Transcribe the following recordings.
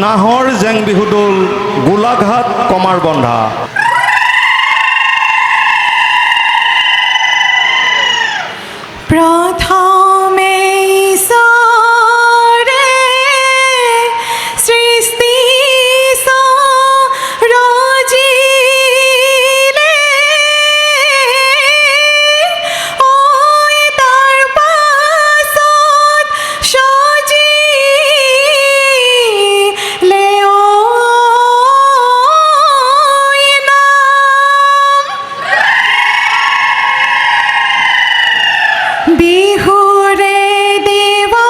নাহৰ জেং বিহুদল গোলাঘাট কমাৰবন্ধা। প্ৰথমে ঈশ্বৰে সৃষ্টি ৰচিলে, ওই তাৰ পাছত সজিলে ওই নাম। বিহুৰে দেবা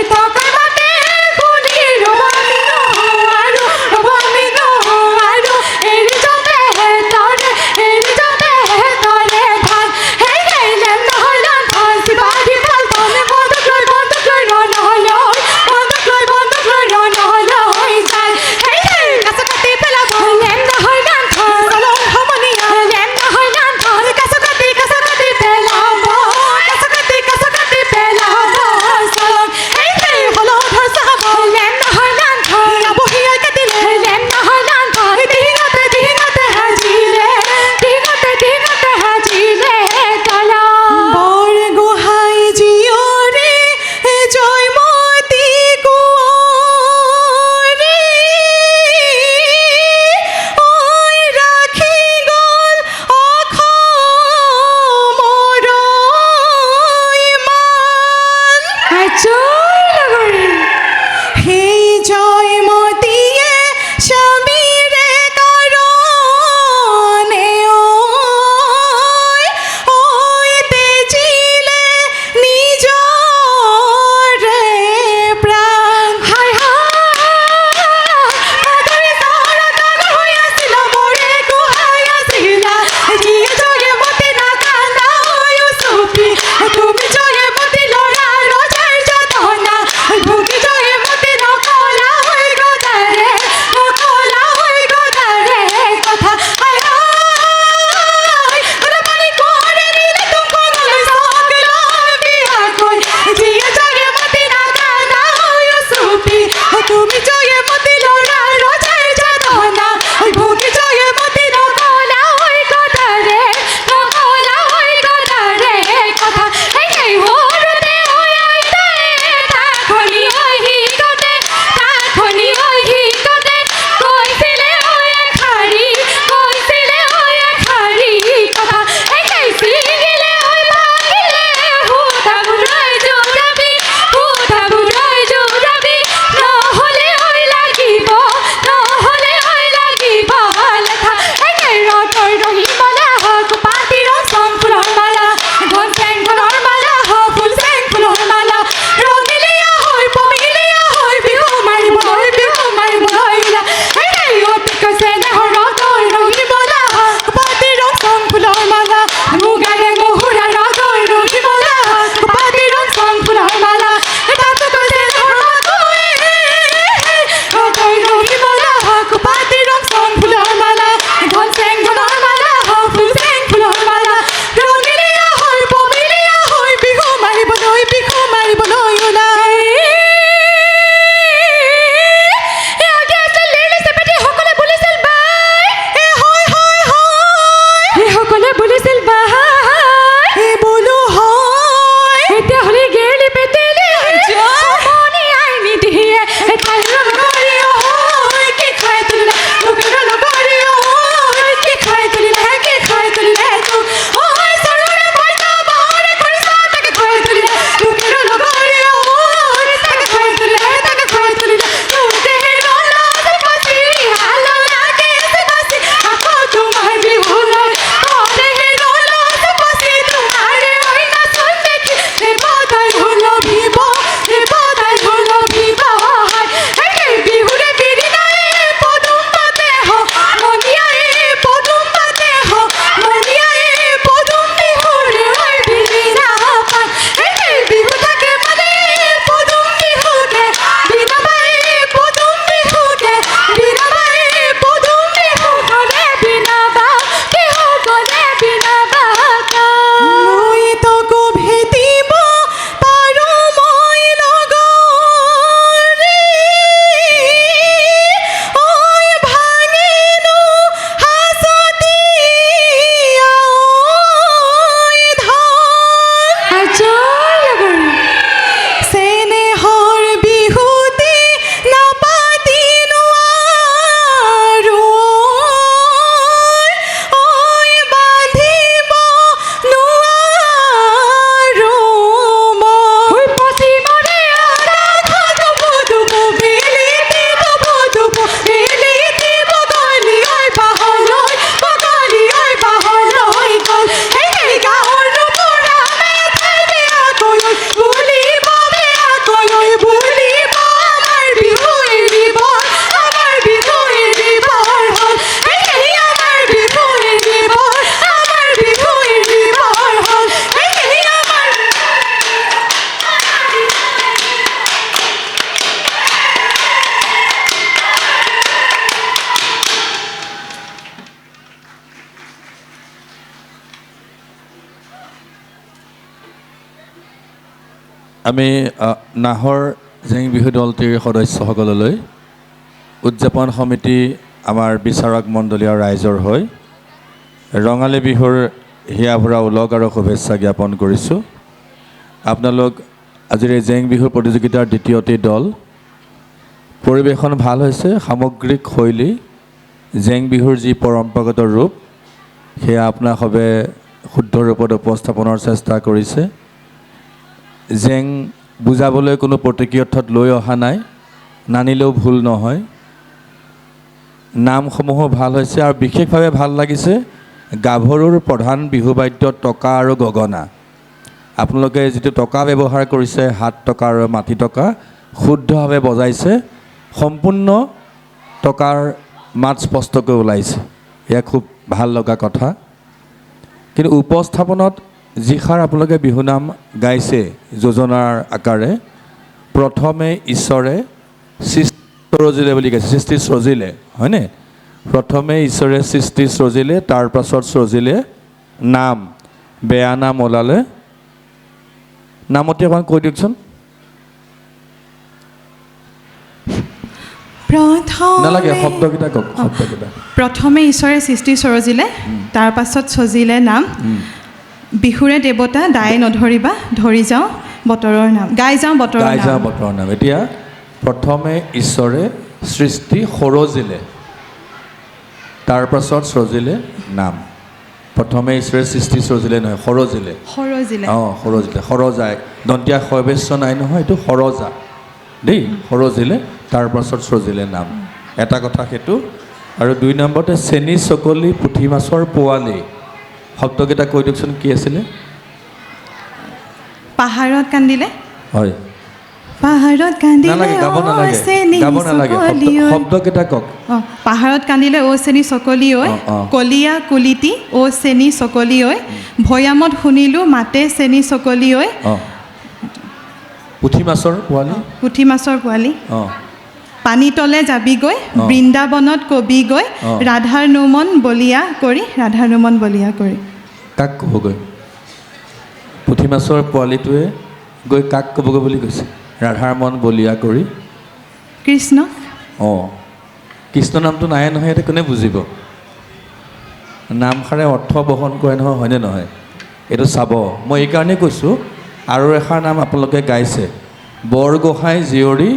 তকৈ মাতে শুনি ৰবামিনো ৰবামিনো আৰু এৰি যাবে তৰে ধান হেই হেই লেম নহয় লান ধান শিৱাজী ভাল তনে বন্দুক লৈ ৰণ নহ'লে ৰণ নহ'লে যায় হেই হেই কাছ কাটি পেলাব লেম নহয় লান ধান চলং সমনীয়া লেম নহয় লান ধান কাছ কাটি পেলাব চলং হেই হেই আমি নাহৰ জেং বিহু দলটিৰ সদস্যসকললৈ উদযাপন সমিতি আমাৰ বিচাৰক মণ্ডলীয় ৰাইজৰ হৈ ৰঙালী বিহুৰ হিয়া ভৰা ওলগ আৰু শুভেচ্ছা জ্ঞাপন কৰিছোঁ। আপোনালোক আজিৰ এই জেং বিহু প্ৰতিযোগিতাৰ দ্বিতীয়টি দল। পৰিৱেশন ভাল হৈছে, সামগ্ৰিক শৈলী জেং বিহুৰ যি পৰম্পৰাগত ৰূপ সেয়া আপোনাসৱে শুদ্ধ ৰূপত উপস্থাপনৰ চেষ্টা কৰিছে। জেং বুজাবলৈ কোনো প্ৰতীকী অৰ্থত লৈ অহা নাই, নানিলেও ভুল নহয়। নামসমূহো ভাল হৈছে আৰু বিশেষভাৱে ভাল লাগিছে গাভৰুৰ প্ৰধান বিহু বাদ্য টকা আৰু গগনা। আপোনালোকে যিটো টকা ব্যৱহাৰ কৰিছে, হাত টকা আৰু মাটি টকা, শুদ্ধভাৱে বজাইছে। সম্পূৰ্ণ টকাৰ মাত স্পষ্টকৈ ওলাইছে, এয়া খুব ভাল লগা কথা। কিন্তু উপস্থাপনত যিষাৰ আপোনালোকে বিহুনাম গাইছে যোজনাৰ আকাৰে, প্ৰথমে ঈশ্বৰে সৃষ্টি সৰজিলে বুলি গাইছে, সৃষ্টি সৰজিলে হয়নে? প্ৰথমে ঈশ্বৰে সৃষ্টি সৰজিলে, তাৰ পাছত সৰজিলে নাম, বেয়া নাম ওলালে। নামতে অকণমান কৈ দিয়কচোন। নালাগে, শব্দকেইটা কওক, শব্দকেইটা। প্ৰথমে ঈশ্বৰে সৃষ্টি সৰজিলে, তাৰ পাছত সজিলে নাম, বিহুৰে দেৱতা দাই নধৰিবা, ধৰি যাওঁ বতৰৰ নাম, গাই যাওঁ বতৰৰ নাম। এতিয়া প্ৰথমে ঈশ্বৰে সৃষ্টি সৰজিলে, তাৰ পাছত সৰজিলে নাম। প্ৰথমে ঈশ্বৰে সৃষ্টি সৰজিলে নহয়, সৰজিলে। সৰজিলে, সৰজাই দন্তীয়া শয়বেশ্য নাই নহয়, এইটো সৰজা দেই, সৰজিলে তাৰ পাছত সৰজিলে নাম। এটা কথা সেইটো। আৰু 2 নম্বৰতে চেনি চকলি পুঠি মাছৰ পোৱালি, শব্দকেইটা কৈ দিয়কচোন, কি আছিলে? পাহাৰত কান্দিলে, হয়, পাহাৰত কান্দিলে, নালাগে, গাব নালাগে, শব্দকেইটা কওক। পাহাৰত কান্দিলে অ' চেনি চকলি ঐ, কলীয়া কুলিটি অ' চেনি চকলি ঐ, ভৈয়ামত শুনিলোঁ মাতে চেনি চকলি ঐ, পুঠি মাছৰ পোৱালি, পুঠি মাছৰ পোৱালি, অঁ, পানী তলে যাবি গৈ, বৃন্দাবনত কবি গৈ, ৰাধাৰ নুমন বলিয়া কৰি, ৰাধাৰ নুমন বলিয়া কৰি। কাক ক'বগৈ? পুঠি মাছৰ পোৱালিটোৱে গৈ কাক ক'বগৈ বুলি কৈছে? ৰাধাৰ মন বলিয়া কৰি কৃষ্ণ। অঁ, কৃষ্ণ নামটো নাই নহয়, এতিয়া কোনে বুজিব? নামষাৰে অৰ্থ বহন কৰে নহয়, হয়নে নহয়? এইটো চাব। মই এইকাৰণেই কৈছোঁ, আৰু এষাৰ নাম আপোনালোকে গাইছে, বৰগোহাঁই জীয়ৰী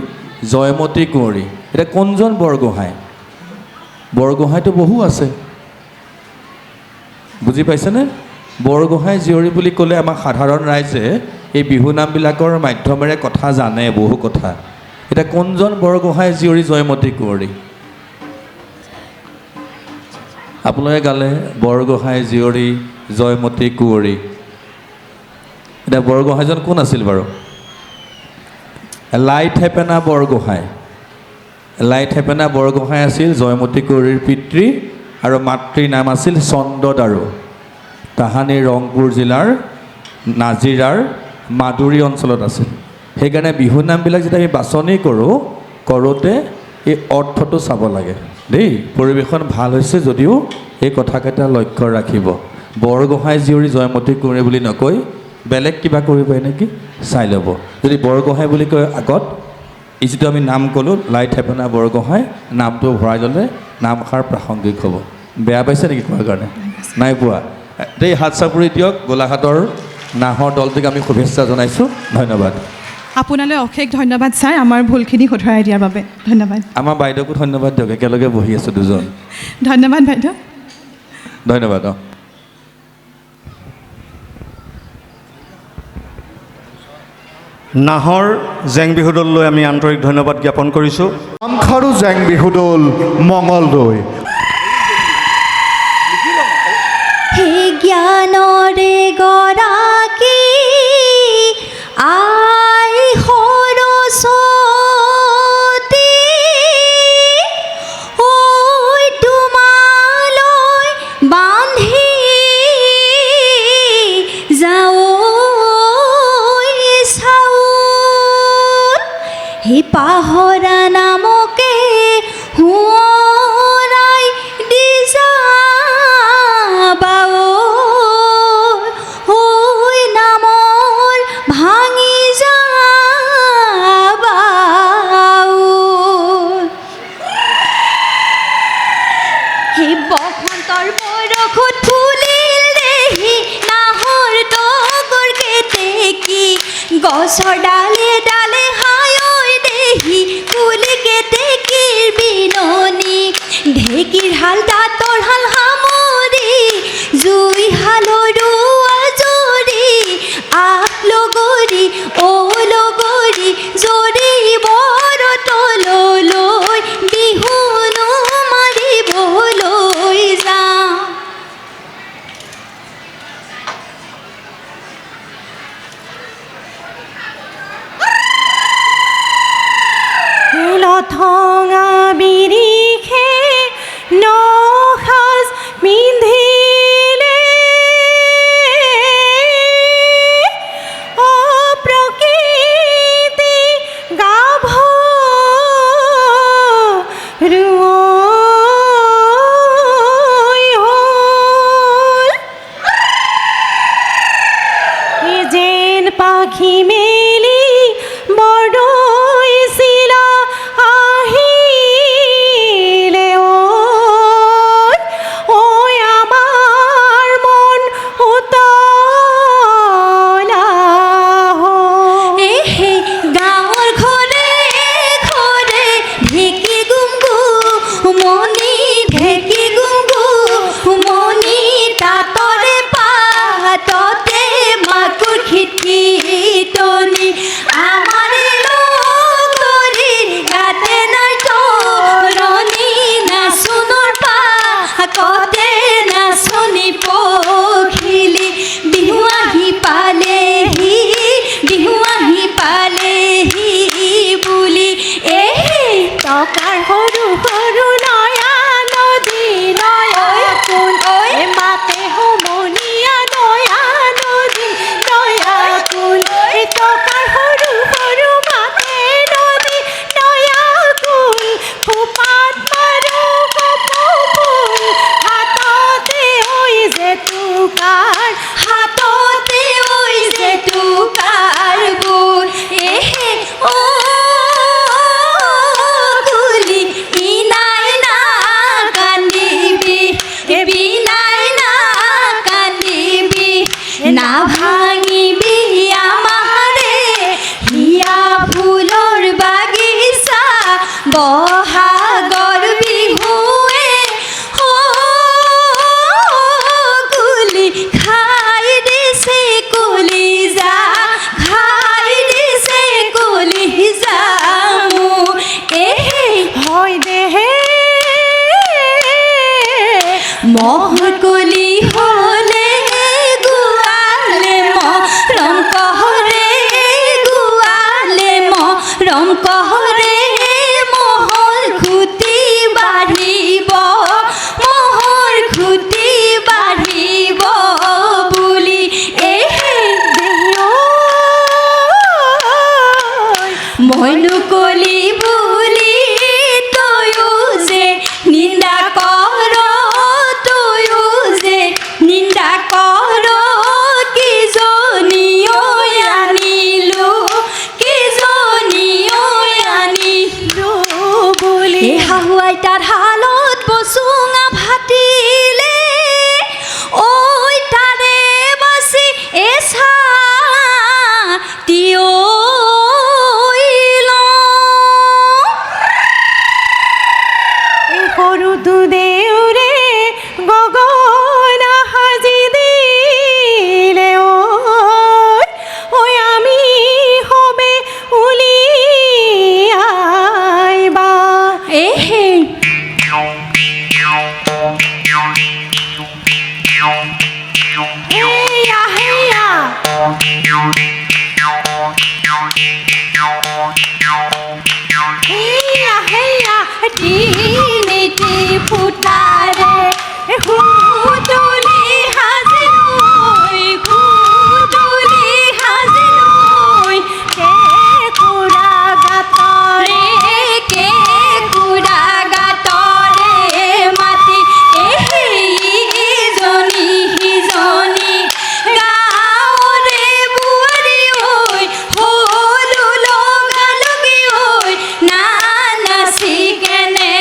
জয়মতী কুঁৱৰী। এতিয়া কোনজন বৰগোহাঁই? বৰগোহাঁইটো বহু আছে, বুজি পাইছেনে? বৰগোহাঁই জীয়ৰী বুলি ক'লে আমাৰ সাধাৰণ ৰাইজে এই বিহুনামবিলাকৰ মাধ্যমেৰে কথা জানে, বহু কথা। এতিয়া কোনজন বৰগোহাঁই জীয়ৰী জয়মতী কুঁৱৰী? আপোনালোকে গালে বৰগোহাঁই জীয়ৰী জয়মতী কুঁৱৰী। এতিয়া বৰগোহাঁইজন কোন আছিল বাৰু? লাই থেপেনা বৰগোহাঁই। লাই থেপেনা বৰগোহাঁই আছিল জয়মতী কুঁৱৰীৰ পিতৃ, আৰু মাতৃৰ নাম আছিল চন্দ্ৰদাৰু। তাহানি ৰংপুৰ জিলাৰ নাজিৰাৰ মাদুৰী অঞ্চলত আছিল। সেইকাৰণে বিহুনামবিলাক যেতিয়া আমি বাছনি কৰোঁতে এই অৰ্থটো চাব লাগে দেই। পৰিৱেশন ভাল হৈছে যদিও এই কথাকেইটা লক্ষ্য ৰাখিব। বৰগোহাঁই জীয়ৰী জয়মতী কুঁৱৰী বুলি নকৈ বেলেগ কিবা কৰিব নেকি চাই ল'ব। যদি বৰগোহাঁই বুলি কয় আগত এই যিটো আমি নাম ক'লোঁ লাই থেপেনা বৰগোহাঁই, নামটো ভৰাই ল'লে নামষাৰ প্ৰাসংগিক হ'ব। বেয়া পাইছে নেকি কোৱাৰ কাৰণে? নাই পোৱা দেই। হাত চাপৰি দিয়ক। গোলাঘাটৰ নাহৰ দলটোক আমি শুভেচ্ছা জনাইছোঁ। ধন্যবাদ। আপোনালৈ অশেষ ধন্যবাদ ছাৰ, আমাৰ ভুলখিনি শুধৰাই দিয়াৰ বাবে ধন্যবাদ। আমাৰ বাইদেউকো ধন্যবাদ দিয়ক, একেলগে বহি আছোঁ দুজন। ধন্যবাদ বাইদেউ। ধন্যবাদ। অঁ, নাহৰ জেং বিহু দললৈ আমি আন্তৰিক ধন্যবাদ জ্ঞাপন কৰিছোঁ। আমখাৰু জেং বিহু দল মঙলদৈ। হে জ্ঞানৰে গৰাকী আই সৰস্বতী, ঐ তোমালৈ বান্ধি যাওঁ চাউল, হে পাহৰা নামকে সোঁৱৰাই দি যাবা ঐ নামৰ ভাঙি যা নথঙা বিৰিখে নসাজ পিন্ধিলে অপ্ৰকৃতি গাভৰু যেন পাখি মেলি বৰদৈচিলা আহিলে ঐ আমাৰ মন উতলা হ'ল। এহে গাঁৱৰ ঘৰে ঘৰে ঢেঁকী গুংগু মণি ঢেঁকী গুংগু মণি তাঁতৰে পাততে মাকুৰ খিটিতনি আমাৰে লগৰী গাতে নাই তৰণি নাচোনৰ পাকতে নাচনি পখিলি বিহু আহি পালেহি বিহু আহি পালেহি বুলি টকাৰ সৰু সৰু নয়া নদী নয়া কোন মাতে সমনীয়া নয়া নদী নয়া কোন টকাৰ সৰু সৰু মাতে নদী নয়া কোন খোপাত মাৰো কপৌ ফুল হাততে ঐ জেতুকাৰ হাততে ঐ জেতুকাৰ বোৰ অ কুলি ইনাই না কান্দিবি বিনাই না কান্দিবি না ভাঙিবি আমাৰে হিয়া ফুলৰ বাগিচা বহাগৰ বিহুৱে কুলি খাই দিছে কলিজা খাই দিছে কলিজা মোৰ হয় দেহে মহৰ কলি হ'লে গোৱালে মৰম কহৰে গোৱালে মৰম কহৰে মহৰ খুটি বাঢ়িব মহৰ খুটি বাঢ়িব বুলি মইনো কলি বুলি তয়ো যে নিন্দা কৰ তয়ো যে নিন্দা কৰ কিজনীও আনিলো কিজনীও আনিলো বুলি শাহু আইতাৰ হালত বচুঙা ভাটিলে ঐ তাৰে বাচি এচা তিয় সৰুটো দেউৰে গগন সাজি দিলে ঐ আমি সবে উলিয়াইবা হেয়া হেয়া হেয়া হেয়া তিনিটি ফুটাৰে সুতুলি সাজিলৈ সুতুলি সাজিলৈ কেঁকুৰা গাতৰে কেঁকুৰা গাতৰে মাতি ইজনী সিজনী গাঁৱৰে বোৱাৰী ঐ হলো লগালগি ঐ না নাচি কেনে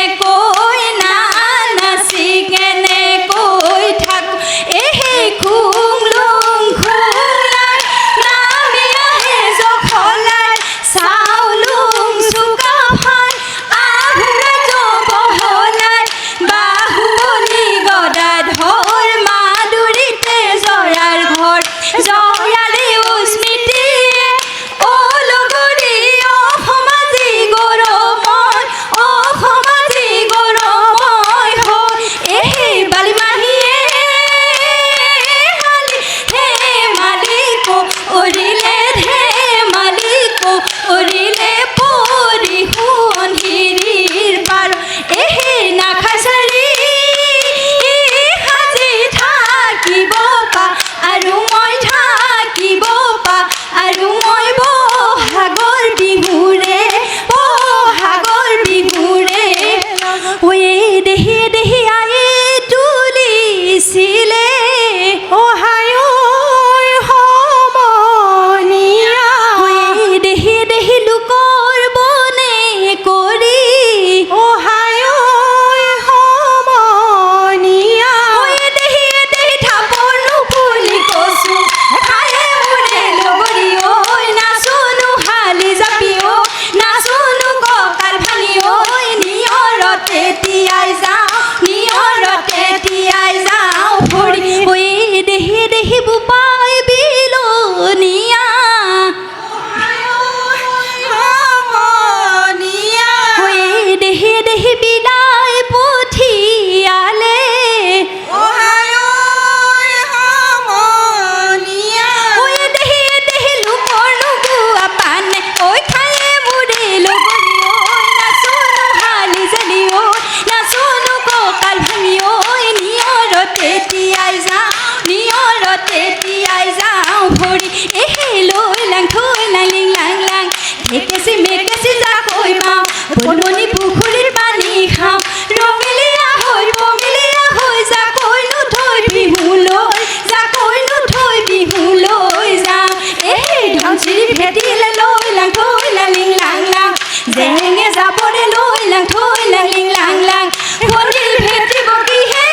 লৈ পাওঁ পদুমণি পুখুৰীৰ পানী খাওঁ ৰঙিলীয়া হৈ পঙিলীয়া হৈ জাকৈ নথৈ বিহুলৈ জাকৈ নথৈ বিহুলৈ যাওঁ এই ধনচিৰি ভেটিলে লৈ লাং থৈ লালিং লাং লাং জেঙে যাবৰে লৈ লাং থৈ লালিং লাং লাং ভটিল ভেটিব কিহে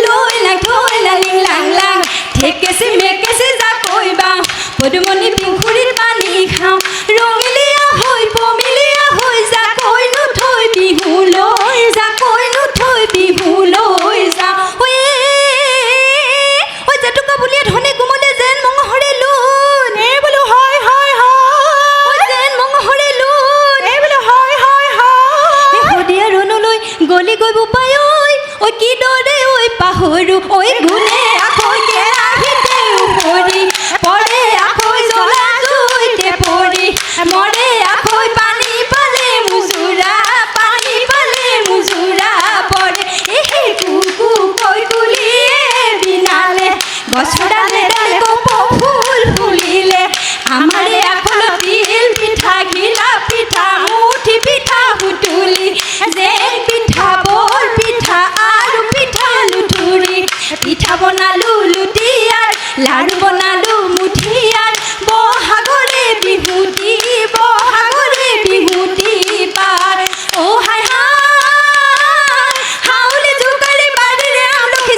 লৈ লাং থৈ লালিং লাং লাং ঠেকেচি মেকেচি জাকৈ বাওঁ পদুমণি পুখুৰীৰ পানী খাওঁ ৰঙিলীয়া হৈ পঙিলীয়া হৈ জাকৈ নথৈ বিহুলৈ জাকৈ নথৈ বিহুলৈ যাওঁ ঐ জেতুকা বুলিয়ে ধনে কোমলে যেন মঙহৰে লোন এই বোলো হয় হয় হয় যেন মঙহৰে লোন এই বোলো হয় হয় হয় শদিয়া ৰণলৈ গলি গৈ বোপাই ঐ কি দৰে ঐ পাহৰো ঐ গুণে আকৌ কেৰাহীতে উপৰি পৰে আকৌ জ্বলা জুইতে পৰি মৰে আকৌ পানী পালে মুজুৰা পানী পালে মুজুৰা পৰে এই কুকু কৈ কুলিয়ে বিনালে গছডালে ডালে কপৌ ফুল ফুলিলে আমাৰে আকল তিল পিঠা ঘিলা পিঠা মুঠি পিঠা সুতুলি জেং পিঠা বৰ পিঠা আৰু পিঠা লুঠুৰি পিঠা বনালো লুটিয়াৰ লাড়ু বনালো মুঠিয়াৰ বহাগৰে বিহুতি পাৰ হাই হাই হাউলি জোকাৰি বাৰীৰে আমলখি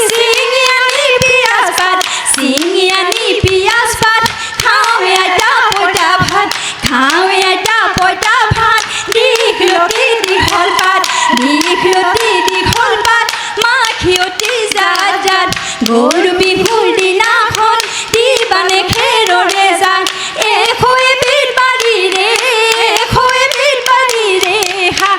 ছিঙি আনি পিয়াজ পাত খাওঁ এটা পইতা ভাত দীঘলতি দীঘল পাত মাখিয়তি জাত জাত গৰু বিহুৰ দিনাখন দিবানে খেৰৰে জাত এশৈ বিধ বাৰীৰে হা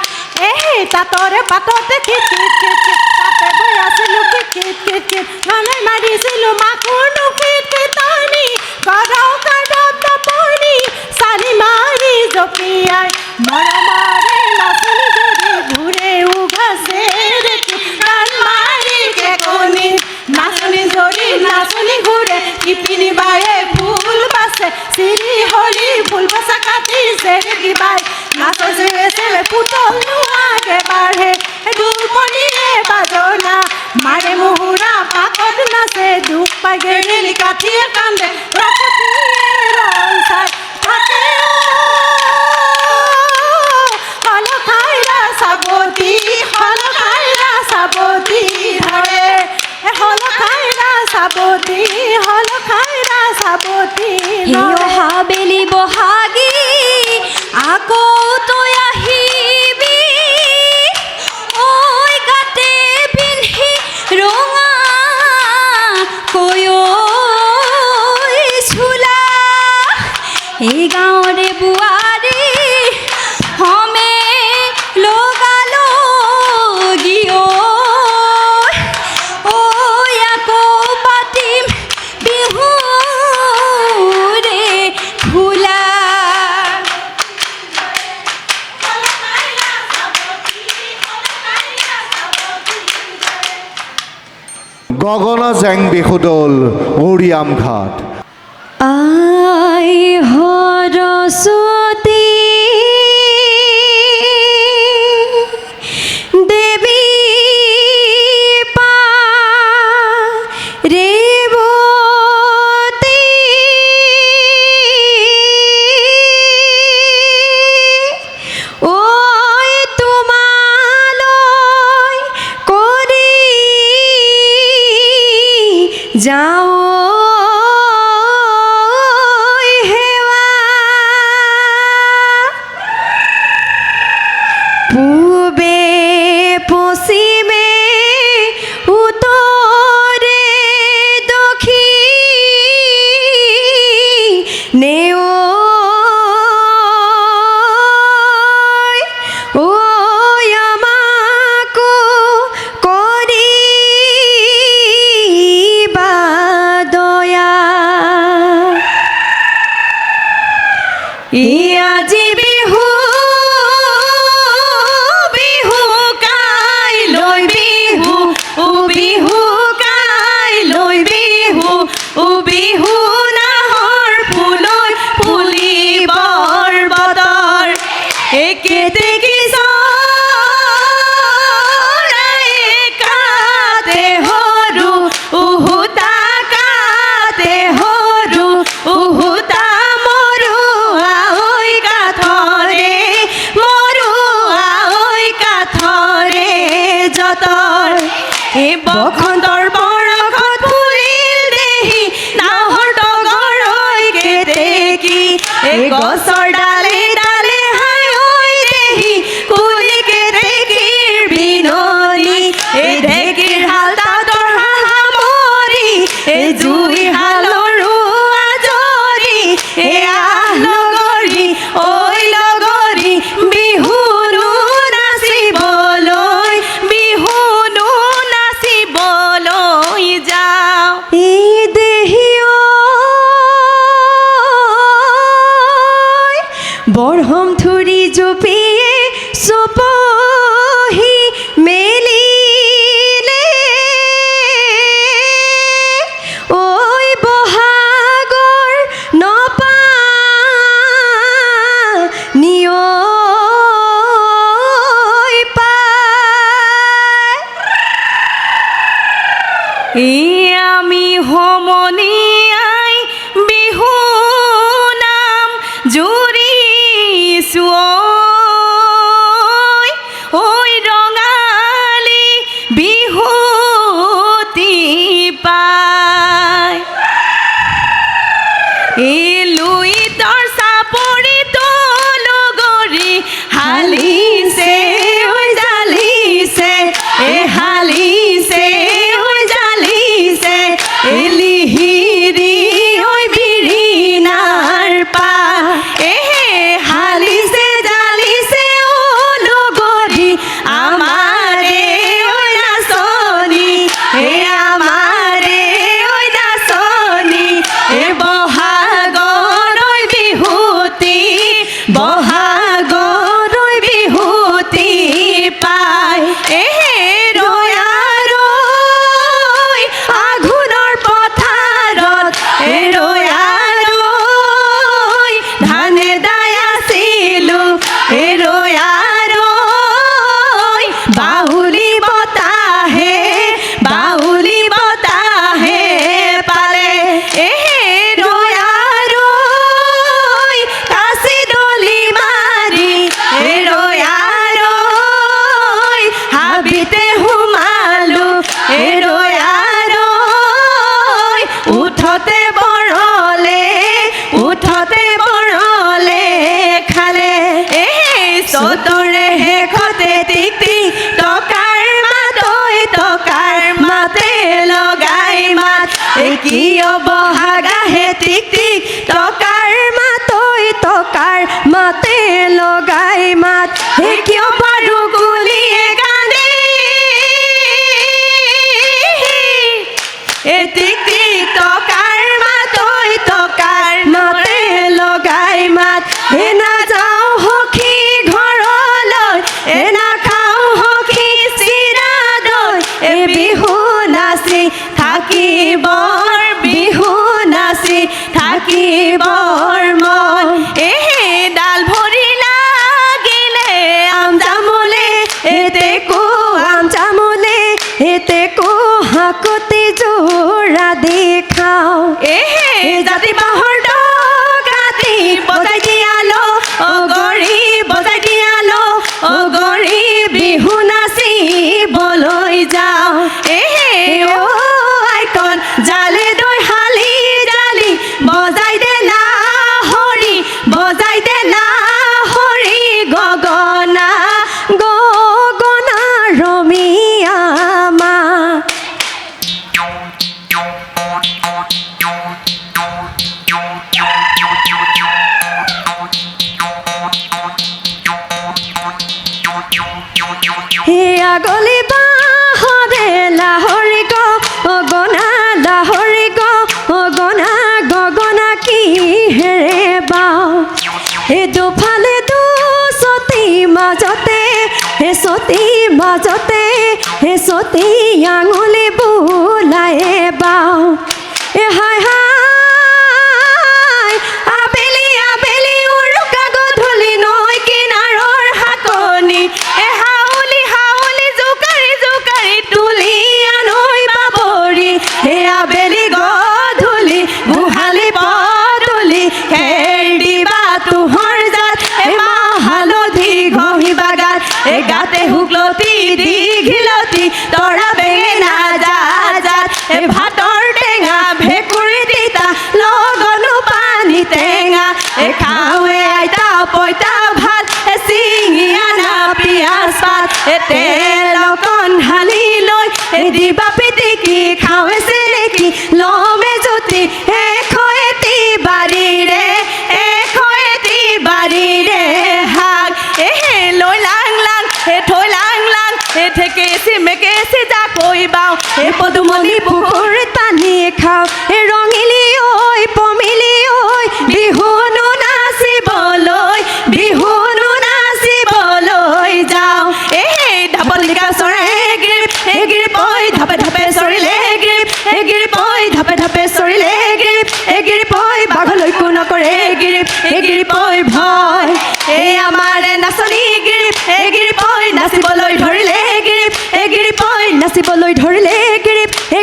তাতৰে পাততে খিট খিট খিট খিট তাতে বৈ আছিলো খিট খিট খিট খিট মানে মাৰিছিলো মাকুৰনো খিট খিটনি গৰৌ কাঢ়ত নপৰি চানি মাৰি জপিয়াই মৰমৰে নাচনি যদি ঘূৰে উঘাছে দেখি গান মাৰি কেকনি নাচনি যদি নাচনি ঘূৰে ইপিনি বায়ে ফুল বাছে চিৰি হলি ফুল বচা কাটি চেৰেকি বাই নাচে চেৰে পুতল নোহাগে বাঢ়ে দুপনিয়ে বাজনা মাৰে মুহুৰা পাকত নাচে দুখ পাই গেলি কাঠিয়ে কান্দে প্ৰকৃতিয়ে ৰং চাই থাকে হল খাইৰা চাবতি ধৰে হল খাইৰা চাবতি অহা বেলি বহাগী আকৌ তই আহিবি ঐ গাতে পিন্ধি ৰঙা কৈ চোলা এই গাঁৱৰে বোৱাৰী হমে লগালগি ঐ আকৌ পাতিম বিহুৰে খোলা গগনা জেং বিহুদল উৰিয়াম ঘাট আই সৰস্বতী দেৱী ৰেৱতী ঐ তোমালৈ কৰি যাওঁ হেৱা পূবে পশ্চিমে উত্তৰে দক্ষিণে ঐ আমাকো কৰিবা দয়া আজি বিহু বিহু কাইলৈ বিহু বিহু কাইলৈ বিহু বিহু নাহৰ ফুলৈ ফুলিবৰ গছৰ ডালে ডালে হাই ঐ দেহি কুলিকে ঢেঁকীৰ বিননি এই ঢেঁকীৰ হাল তাঁতৰ হাল সামৰি এই জুই হালৰো আজৰি আহ লগৰী ঐ লগৰী বিহুনো নাচিবলৈ বিহুনো নাচিবলৈ যাওঁ এই দেহি বৰহম ধৰি জপিয়ে চপহি মেলিলে ঐ বহাগৰ নপা নিয়ৈ পায় আমি সমনীয়াই বিহু নাম জুৰিছো ঐ ৰঙালী বিহুতি পায় এই লুইতৰ চাপৰি লগৰী হালিছে ঐ জালিছে হালিছে ঐ জালিছে লিহিৰি ঐ বিৰিণাৰ পা হালিছে জালিছে ও লগৰী আমাৰে ঐ নাচনী আমাৰে ঐ নাচনী বহাগৰ ঐ বিহুতি বহাগৰ ঐ বিহুতি পায় ৰৈ আঘোণৰ পথাৰত ৰৈ ধানে দাই আছিলো ৰৈ বাউলি বতাহে পালে ৰৈ কাচি দলি মাৰি ৰৈ হাবিতে সোমালো ৰৈ উঠতে বৰলে খালে চতৰে শেষতে টিক টিক টকাৰ মাতে লগাই মাত কিয় বহাগাহে টিক টিক টকাৰ মাতে লগাই মাত কিয় পাৰো গুলিয়ে গানে টিক টিক টকাৰ মাতে লগাই মাত নাযাওঁ সখী ঘৰলৈ নাখাওঁ সখী চিৰা দৈ বিহু নাচি থাকিবৰ মন ডাল ভৰি লাগিলে আম জামুলে এতেকো হাকতি যোৰা দেখাওঁ জাতি বাঁহৰ কাটি বজাই দিয়ালো গৰি বিহু নাচিবলৈ যাওঁ আইকন জালে দৈ হালি জালি বজাই দে লাহৰি গগনা ৰমীয়া মা আগলি বাহৰে লাহৰি গগনা কি হেৰে বাও দুফালে দুচতি মাজতে আঙুলি বোলায়ে বাও হাই আবেলি উৰুকা গধূলি নৈ কিনাৰৰ শাকনি হাউলি জোকাৰি তুলি আনৈ বাবৰি আবেলি গধূলি গোহালি পদূলি খেৰ দিবা তোহৰ জাত মাহ হালধি ঘঁহিবা গাত গাতে শুকলতি দীঘিলতি তৰা বেঙেনা জাত ভাতৰ টেঙা ভেকুৰী তিতা লগনো পানী টেঙা খা তেল অকণ ঢালি লৈ দিবা পিটিকি খাওঁ চেলেকি লমে জুতি এশটি বাৰীৰে শাক লৈ লাং লাং থৈ লাং লাং ঠেকেচি মেকেচি জাকৈ বাওঁ পদুমণি পুখুৰীত পানী খাওঁ ৰঙিলি ঐ পমিলি ঐ বিহুনো নাচিবলৈ যাওঁ ঢাপলিকা চৰাই গিৰিপ ঐ ধাপে ধাপে চৰিলে গিৰিপ ঐ ধাপে ধাপে চৰিলে গিৰিপ ঐ বাঘলৈকো নকৰে গিৰিপ ঐ ভয় আমাৰ নাচনী গিৰিপ ঐ নাচিবলৈ ধৰিলে গিৰিপ ঐ নাচিবলৈ ধৰিলে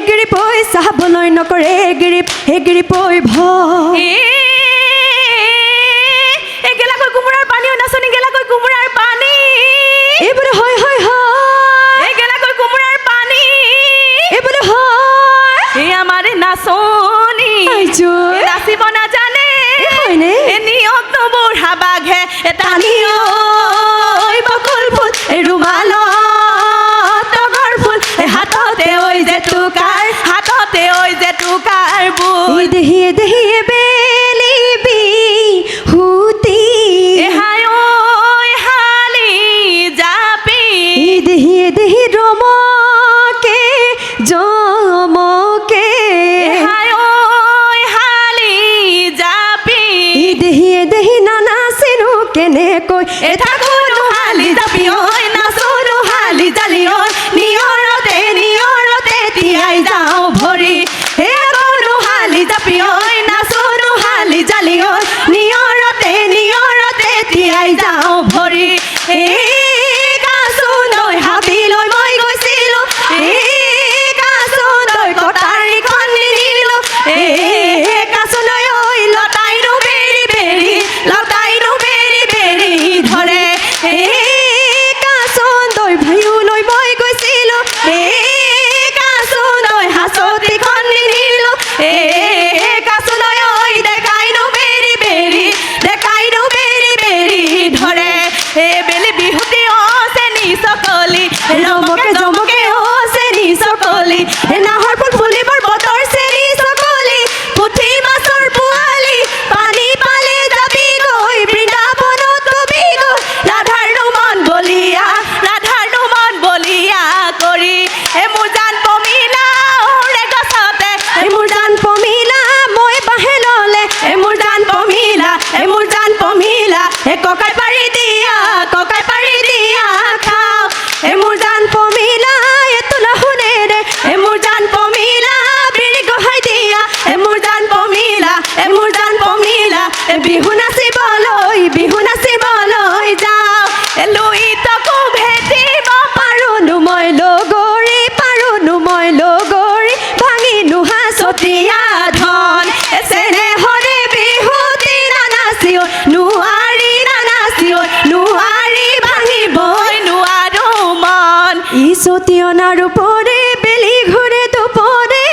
গিৰিপ ঐ চাবলৈ নকৰে গিৰিপ ঐ ভয় গেলাকৈ কোমোৰাৰ পানীও নাচনী গেলাকৈ কোমোৰাৰ পানী এইবোলে হয় গেলাকৈ কোমোৰাৰ পানী এইবোলে হয় আমাৰ নাচনী নাচিব নাজানে নিয়ক নবুঢ়া বাঘে টানি বকুল ফুল ৰুমালত তগৰ ফুল হাততে ঐ যে টুকাৰ বুল দেহিয়ে বেলিবি হুতি হালি জাপি দেহি ৰমকে জমকে হালি জাপি দেহি নানাচিনো কেনেকৈ থাকোনো হালি জাপি ঐ নাচোনো হালি জালি ঐ নিয়ৰতে তিয়াই যাওঁ ভৰি কোনো হালি জাপি ঐ নাচোনো হালি জালি ঐ নিয়ৰতে তিয়াই যাওঁ ভৰি কাচোনৈ হাবিলৈ মই গৈছিলোঁ কাচোনৈ কটাৰীখন নিনিলোঁ কাচোনৈ ঐ লতাইনো বেৰি ধৰে কাচোনৈ ভাইলৈ মই গৈছিলোঁ কাচোনৈ হাঁচতিখন নিনিলোঁ কাচোনৈ ঐ ডেকাইনো বেৰি ধৰে বেলি বিহুতি চেনি চকলি ৰমকে জমকে চেনি চকলি নাহৰ ফুল ফুলিবৰ বতৰ চেনি চকলি পুঠি মাছৰ পোৱালি পানী পালে যাবি গৈ বৃন্দাবনত কবি গৈ ৰাধাৰনো মন বলিয়া কৰি মোৰ জান পমিলা ওৰে গছতে মোৰ জান পমিলা মই বাহে ললে মোৰ জান পমিলা ককাই পাৰি দিয়া খাওঁ মোৰ জান পমিলা তোলা শুনেৰে মোৰ জান পমিলা বিৰি গহাই দিয়া মোৰ জান পমিলা বিহু নাচিবলৈ যাওঁ লুইতকো ভেটিব পাৰোনো মই লগৰী ভাঙি নোহা চতিয়া ধন চেনেহৰে বিহুতি নানাচিও নোৱাৰি ভাঙিবই নোৱাৰো মন ইছতিয়ানাৰ ওপৰে বেলি ঘূৰে দুপৰে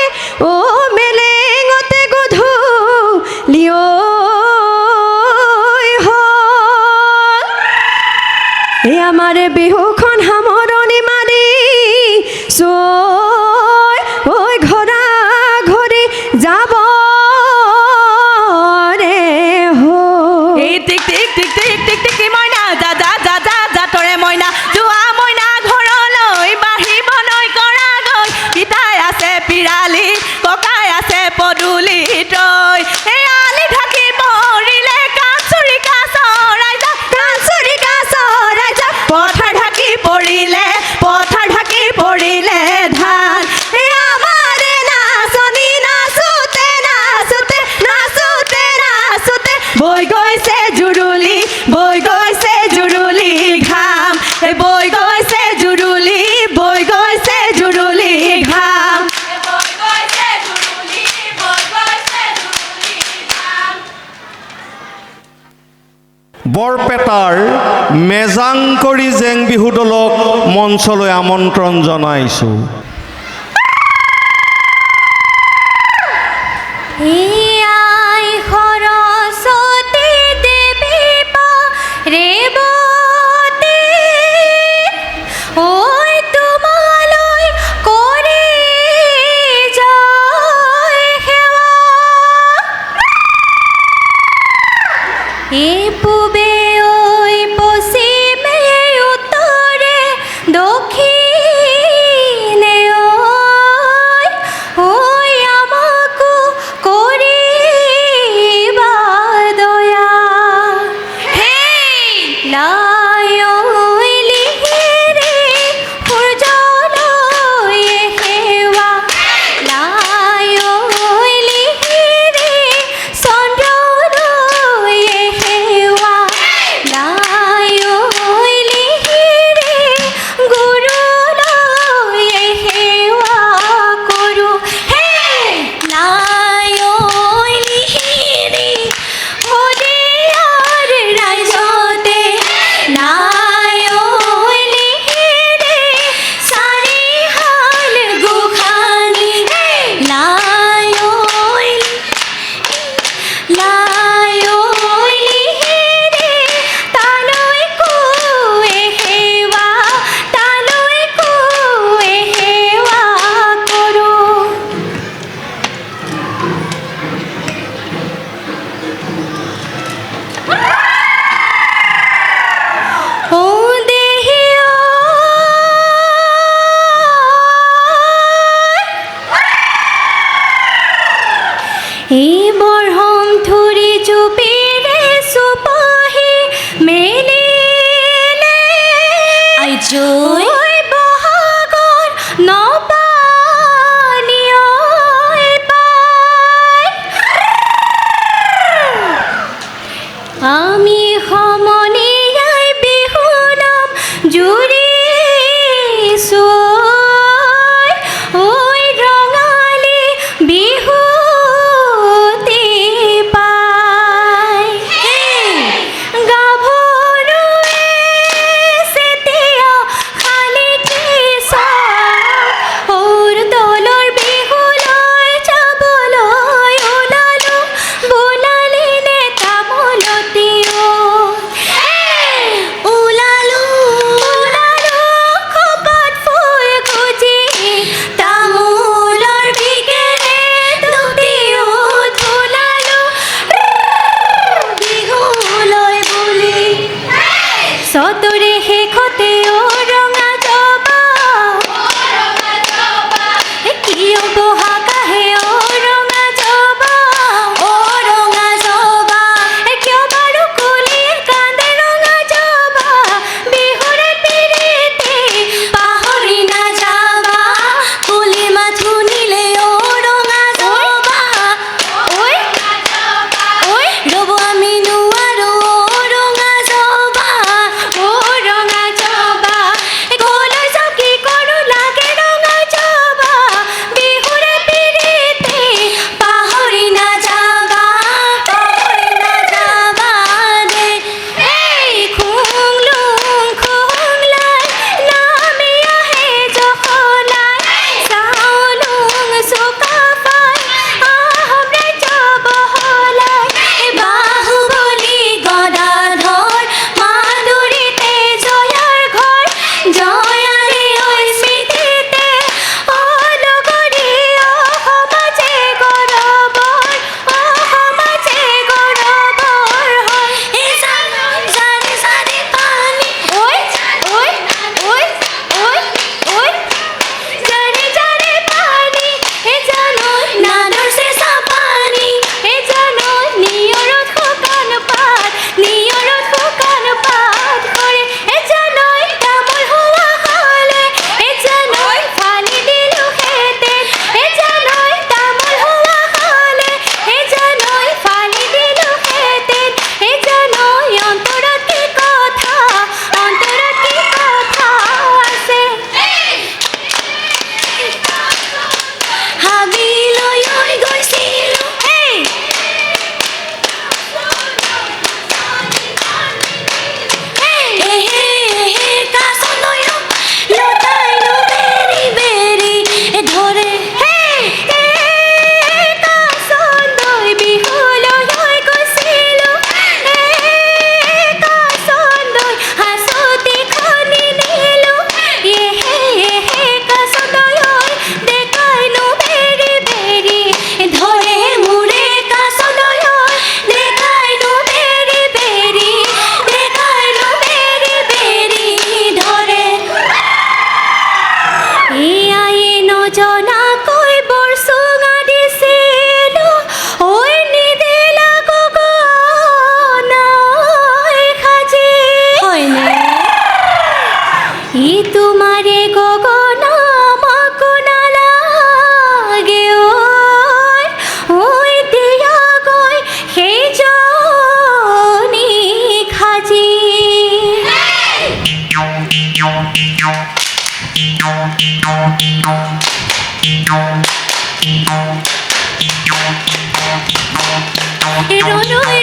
মেলেঙতে গধূলি আমাৰ বিহুখন সামৰণি মাৰি ঘৰা ঘৰি যাব ৰে টিক টিক মইনা যা তৰে মইনা যোৱা মইনা ঘৰলৈ বাঢ়িবলৈ কৰা গৈ পিতাই আছে পিৰালি ককাই আছে পদূলি তই আলি ঢাকি পৰিলে কাঞ্চৰিকা চৰাই যা পথাৰ ঢাকি পৰিলে ধান আমাৰে নাচনী নাচোতে বৈ গৈছে জুৰুলি ঘাম বৈ গৈছে জুৰুলি ঘাম বৰপেটাৰ মেজাংকৰি জেং বিহু দলক মঞ্চলৈ আমন্ত্ৰণ জনাইছোঁ। আই সৰস্বতী দেৱী ৰেৱতী ঐ পূবে ওই পশ্চিমে উত্তৰে দক্ষিণে ওই ওই আমাকো কৰিবা দয়া হে লায়লি ৰে সূৰ্যলৈ সেৱা লায়লি ৰে চন্দ্ৰলৈ সেৱা লায়লি ৰে গুৰুলৈ সেৱা কৰোঁ হে লায়লি ৰে শদিয়াৰ ৰাইজতে লায়লি ৰে চাৰিহাল গোসানী লায়লি ৰে তালৈ কোৱে সেৱা তালৈ কোৱে সেৱা কৰোঁ ও দেহি এই বৰহম ধুৰি জুবিৰে চুপাহি মেলিলে আইজৈ বহাগৰ নপানীয় পাই আমি সমনীয়াই বিহু নাম জুৰিছো ঐ ৰঙালী বিহুতি পাই গাভৰুৱে চেতিয়া শালিকি সৌৰ দলৰ বিহুলৈ যাবলৈ ওলালো বোলালি নে তামোলতীও ওলালো ওলালো খোপাত ফুল গুজি তামোলৰ বিকেৰে তুতিও তোলালো বিহুলৈ বুলি চতৰে শেষতে ৰঙা জবা কিয় বহাগাহে ৰঙা জবা কিয় বাৰু কুলিৰ কান্দে ৰঙা জবা বিহুৰে পিৰিতে পাহৰি নাযাবা কুলি মাথো নিলে ৰঙা জবা ঐ ৰ'ব আমি নোৱাৰো ৰঙা জবা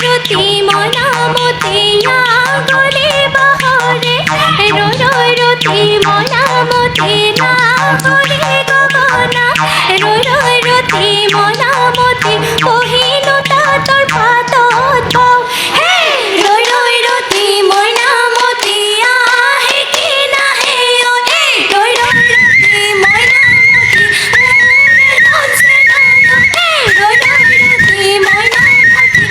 ৰতি মনামতীয়া গলে বাহৰে ৰতি মনামতী না হৰে গগনা ৰতি মনামতী পহিলো তাঁতৰ পাতত হে ৰতি মনামতী আহে কি নাহে ৰতি মনামতী ৰতি মনামতী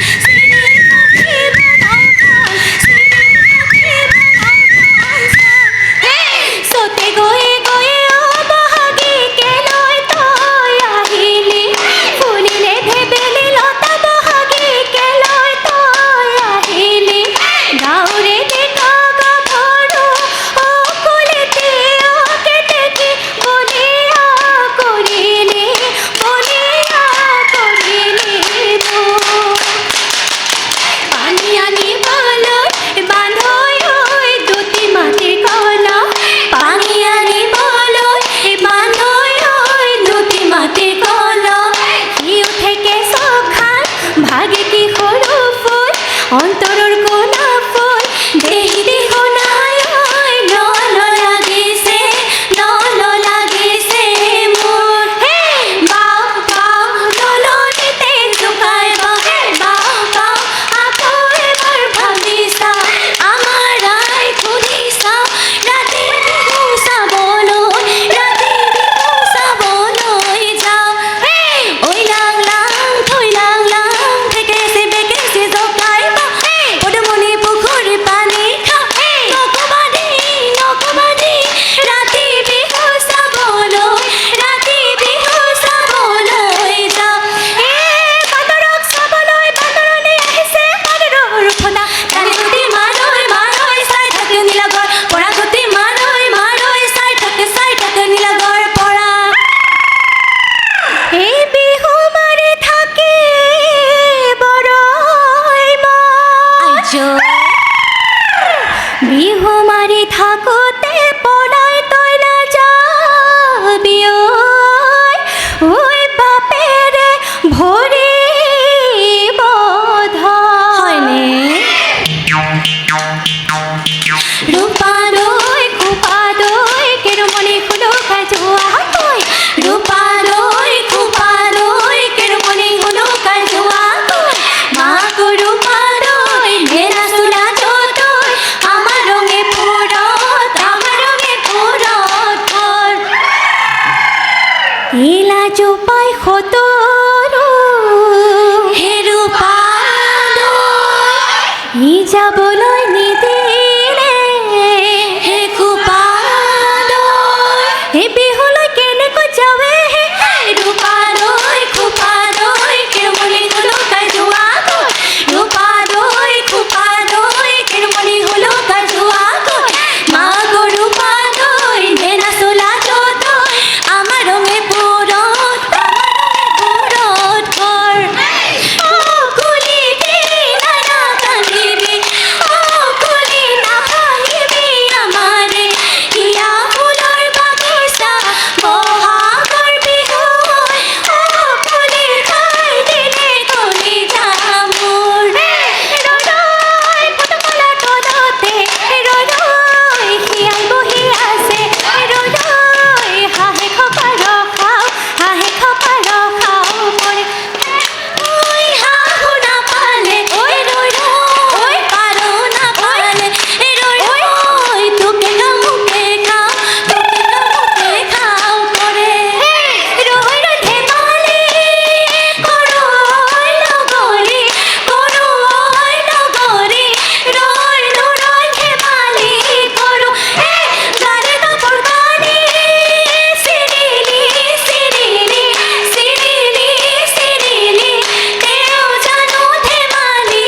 সতে গয়ে গয়ে বহাগী কেলৈ তই আহিলি ফুলিলে ভেবেলি লতা বহাগী কেলৈ তই আহিলি গাঁৱৰে ডেকা গাভৰু অকলেতে অকেতেকি বলিয়া কৰিলি মোক পানী আনিবলৈ বান্ধৈ দুটি মাটিৰ কলহ পানী আনিবলৈ বান্ধৈ দুটি মাটিৰ কলহ সি উঠে কেঁচখান ভাগে কি সৰু ফুল অন্তৰৰ কোনা ফুল দেহি দেহো নাই নল লাগিছে মোৰ হে বাও বাও নলনিতে জোকাই বহে বাও বাও আকৌ এবাৰ ভাবি চাওঁ আমাৰ আই খুলি চাওঁ ৰাতি বিহু চাবলৈ যাওঁ হে ঐ লাং লাং থৈ লাং লাং থেকেচি বেকেচি জকাই বা পদুমণি পুখুৰী পানী খাওঁ নকবাদি ৰাতি বিহু চাবলৈ যাওঁ বান্দৰক চাবলৈ বান্দৰলৈ আহিছে বান্দৰৰ ফটা তালি গুটি মাৰৈ চাই থাকে নীলাগৰ পৰা গুটি মাৰৈ চাই থাকে নীলাগৰ পৰা এই বিহু মাৰি থাকে বৰই বিহু মাৰি থাকোতে পলাই তই নাযাবি ঐ বাপেৰে ভৰিব হয়নে ৰূপালৈ খোপালৈ কেৰুমণি হুলুকা যোৱা হয় ৰূপালৈ খোপালৈ কেৰুমণি হুলুকা যোৱা হয় মাক ৰূপালৈ মেৰা চোলা তই আমাৰ ৰঙে পুৰত ঘৰ ইলা জোপাই সতৰো হে ৰূপালৈ ই যাবলৈ নিদিলে হে খোপালৈ হে বিহুলৈ কেনেকৈ যাৱে হে ৰূপালৈ খোপালৈ কেৰুমণি হুলুকাই যোৱা গৈ ৰূপালৈ খোপালৈ কেৰুমণি হুলুকাই যোৱা গৈ মাক ৰূপালৈ মেৰা চোলা তই আমাৰ ৰঙে পুৰত ঘৰ কুলি নানা কান্দিবি কুলি নাভাঙিবি আমাৰে হিয়া ফুলৰ বাগিচা বহাগৰ বিহু কুলি খাই দিলে কলিজা মোৰ ৰৈ পদুমলা তলতে ৰৈ শিয়াল বহি আছে ৰৈ হাঁহে খপা ৰখাও পৰে ঐ হাঁহো নাপালে ৰৈ পাৰ নাপালে ৰৈ তোকে কামুকে খাওঁ পৰে ৰৈ ধেমালি কৰোঁ লগৰী ৰৈ ধেমালি কৰোঁ গাৰে কাপোৰ কানি চিৰিলি তেওঁ জানো ধেমালি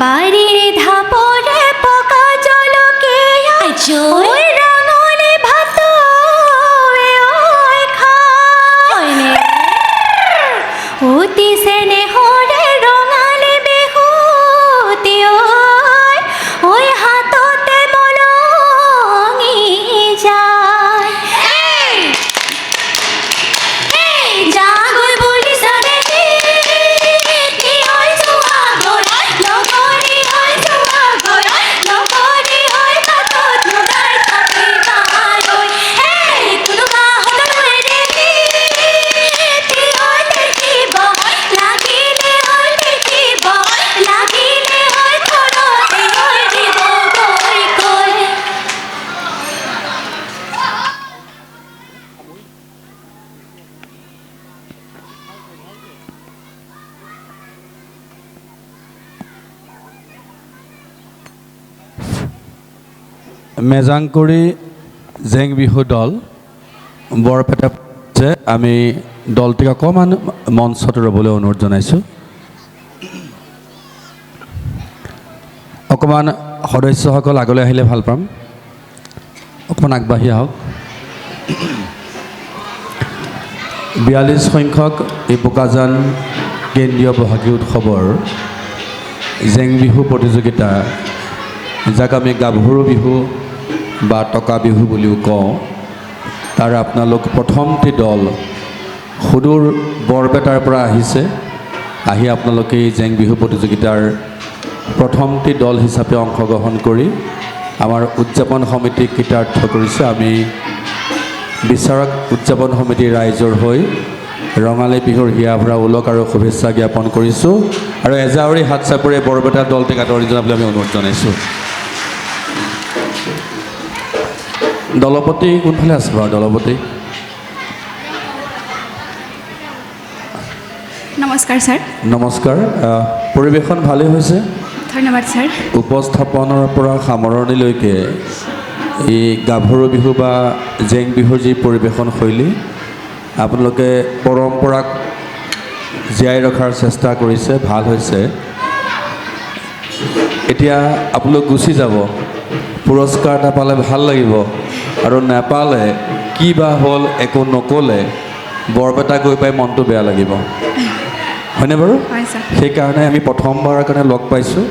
বাৰীৰ ধাপৰে পকা জলকীয়া ঐ ৰাঙলী ভাত অতি চেনেহৰে ৰঙালী বিহুতি ঐ হাততে মেজাংকৰি জেং বিহু দল বৰপেটা যে আমি দলটিক অকণমান মঞ্চত ৰ'বলৈ অনুৰোধ জনাইছোঁ। অকণমান সদস্যসকল আগলৈ আহিলে ভাল পাম, অকণমান আগবাঢ়ি আহক। 42 সংখ্যক এই বোকাজান কেন্দ্ৰীয় বহাগী উৎসৱৰ জেং বিহু প্ৰতিযোগিতা, যাক আমি গাভৰু বিহু বা টকা বিহু বুলিও কওঁ, তাৰ আপোনালোক প্ৰথমটি দল সুদূৰ বৰপেটাৰ পৰা আহিছে। আহি আপোনালোকে এই জেং বিহু প্ৰতিযোগিতাৰ প্ৰথমটি দল হিচাপে অংশগ্ৰহণ কৰি আমাৰ উদযাপন সমিতিক কৃতাৰ্থ কৰিছে। আমি বিচাৰক উদযাপন সমিতিৰ ৰাইজৰ হৈ ৰঙালী বিহুৰ হিয়া ভৰা ওলক আৰু শুভেচ্ছা জ্ঞাপন কৰিছোঁ আৰু এজাউৰি হাত চাপৰি বৰপেটা দলটিক আদৰণি জনাবলৈ আমি অনুৰোধ জনাইছোঁ। দলপতি কোনফালে আছে বাৰু? দলপতি নমস্কাৰ ছাৰ। নমস্কাৰ। পৰিৱেশন ভালেই হৈছে। ধন্যবাদ ছাৰ। উপস্থাপনৰ পৰা সামৰণিলৈকে এই গাভৰু বিহু বা জেং বিহুৰ যি পৰিৱেশন শৈলী, আপোনালোকে পৰম্পৰাক জীয়াই ৰখাৰ চেষ্টা কৰিছে, ভাল হৈছে। এতিয়া আপোনালোক গুচি যাব, পুৰস্কাৰ এটা পালে ভাল লাগিব, আৰু নেপালে কি বা হ'ল একো নক'লে বৰপেটা গৈ পাই মনটো বেয়া লাগিব, হয়নে বাৰু? হয় ছাৰ। সেইকাৰণে আমি প্ৰথমবাৰৰ কাৰণে লগ পাইছোঁ।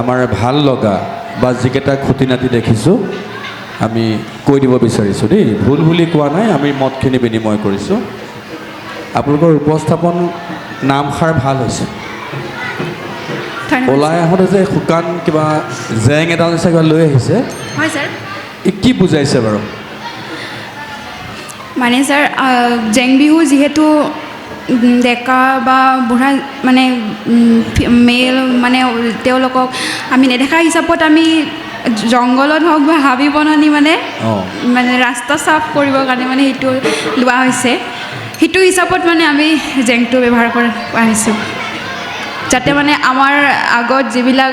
আমাৰ ভাল লগা বা যিকেইটা খুটি নাতি দেখিছোঁ আমি কৈ দিব বিচাৰিছোঁ দেই, ভুল বুলি কোৱা নাই, আমি মতখিনি বিনিময় কৰিছোঁ। আপোনালোকৰ উপস্থাপন নামষাৰ ভাল হৈছে। ধন্যবাদ। ওলাই আহোঁতে যে শুকান কিবা জেং এডাল নিচিনা কিবা লৈ আহিছে, হয় ছাৰ। ই কি বুজাইছে বাৰু? মানে ছাৰ, জেং বিহু যিহেতু ডেকা বা বুঢ়া মানে মেল মানে তেওঁলোকক আমি নেদেখা হিচাপত আমি জংঘলত হওক বা হাবি বননি মানে ৰাস্তা চাফ কৰিবৰ কাৰণে মানে সেইটো লোৱা হৈছে। সেইটো হিচাপত মানে আমি জেংটো ব্যৱহাৰ কৰি আহিছোঁ, যাতে মানে আমাৰ আগত যিবিলাক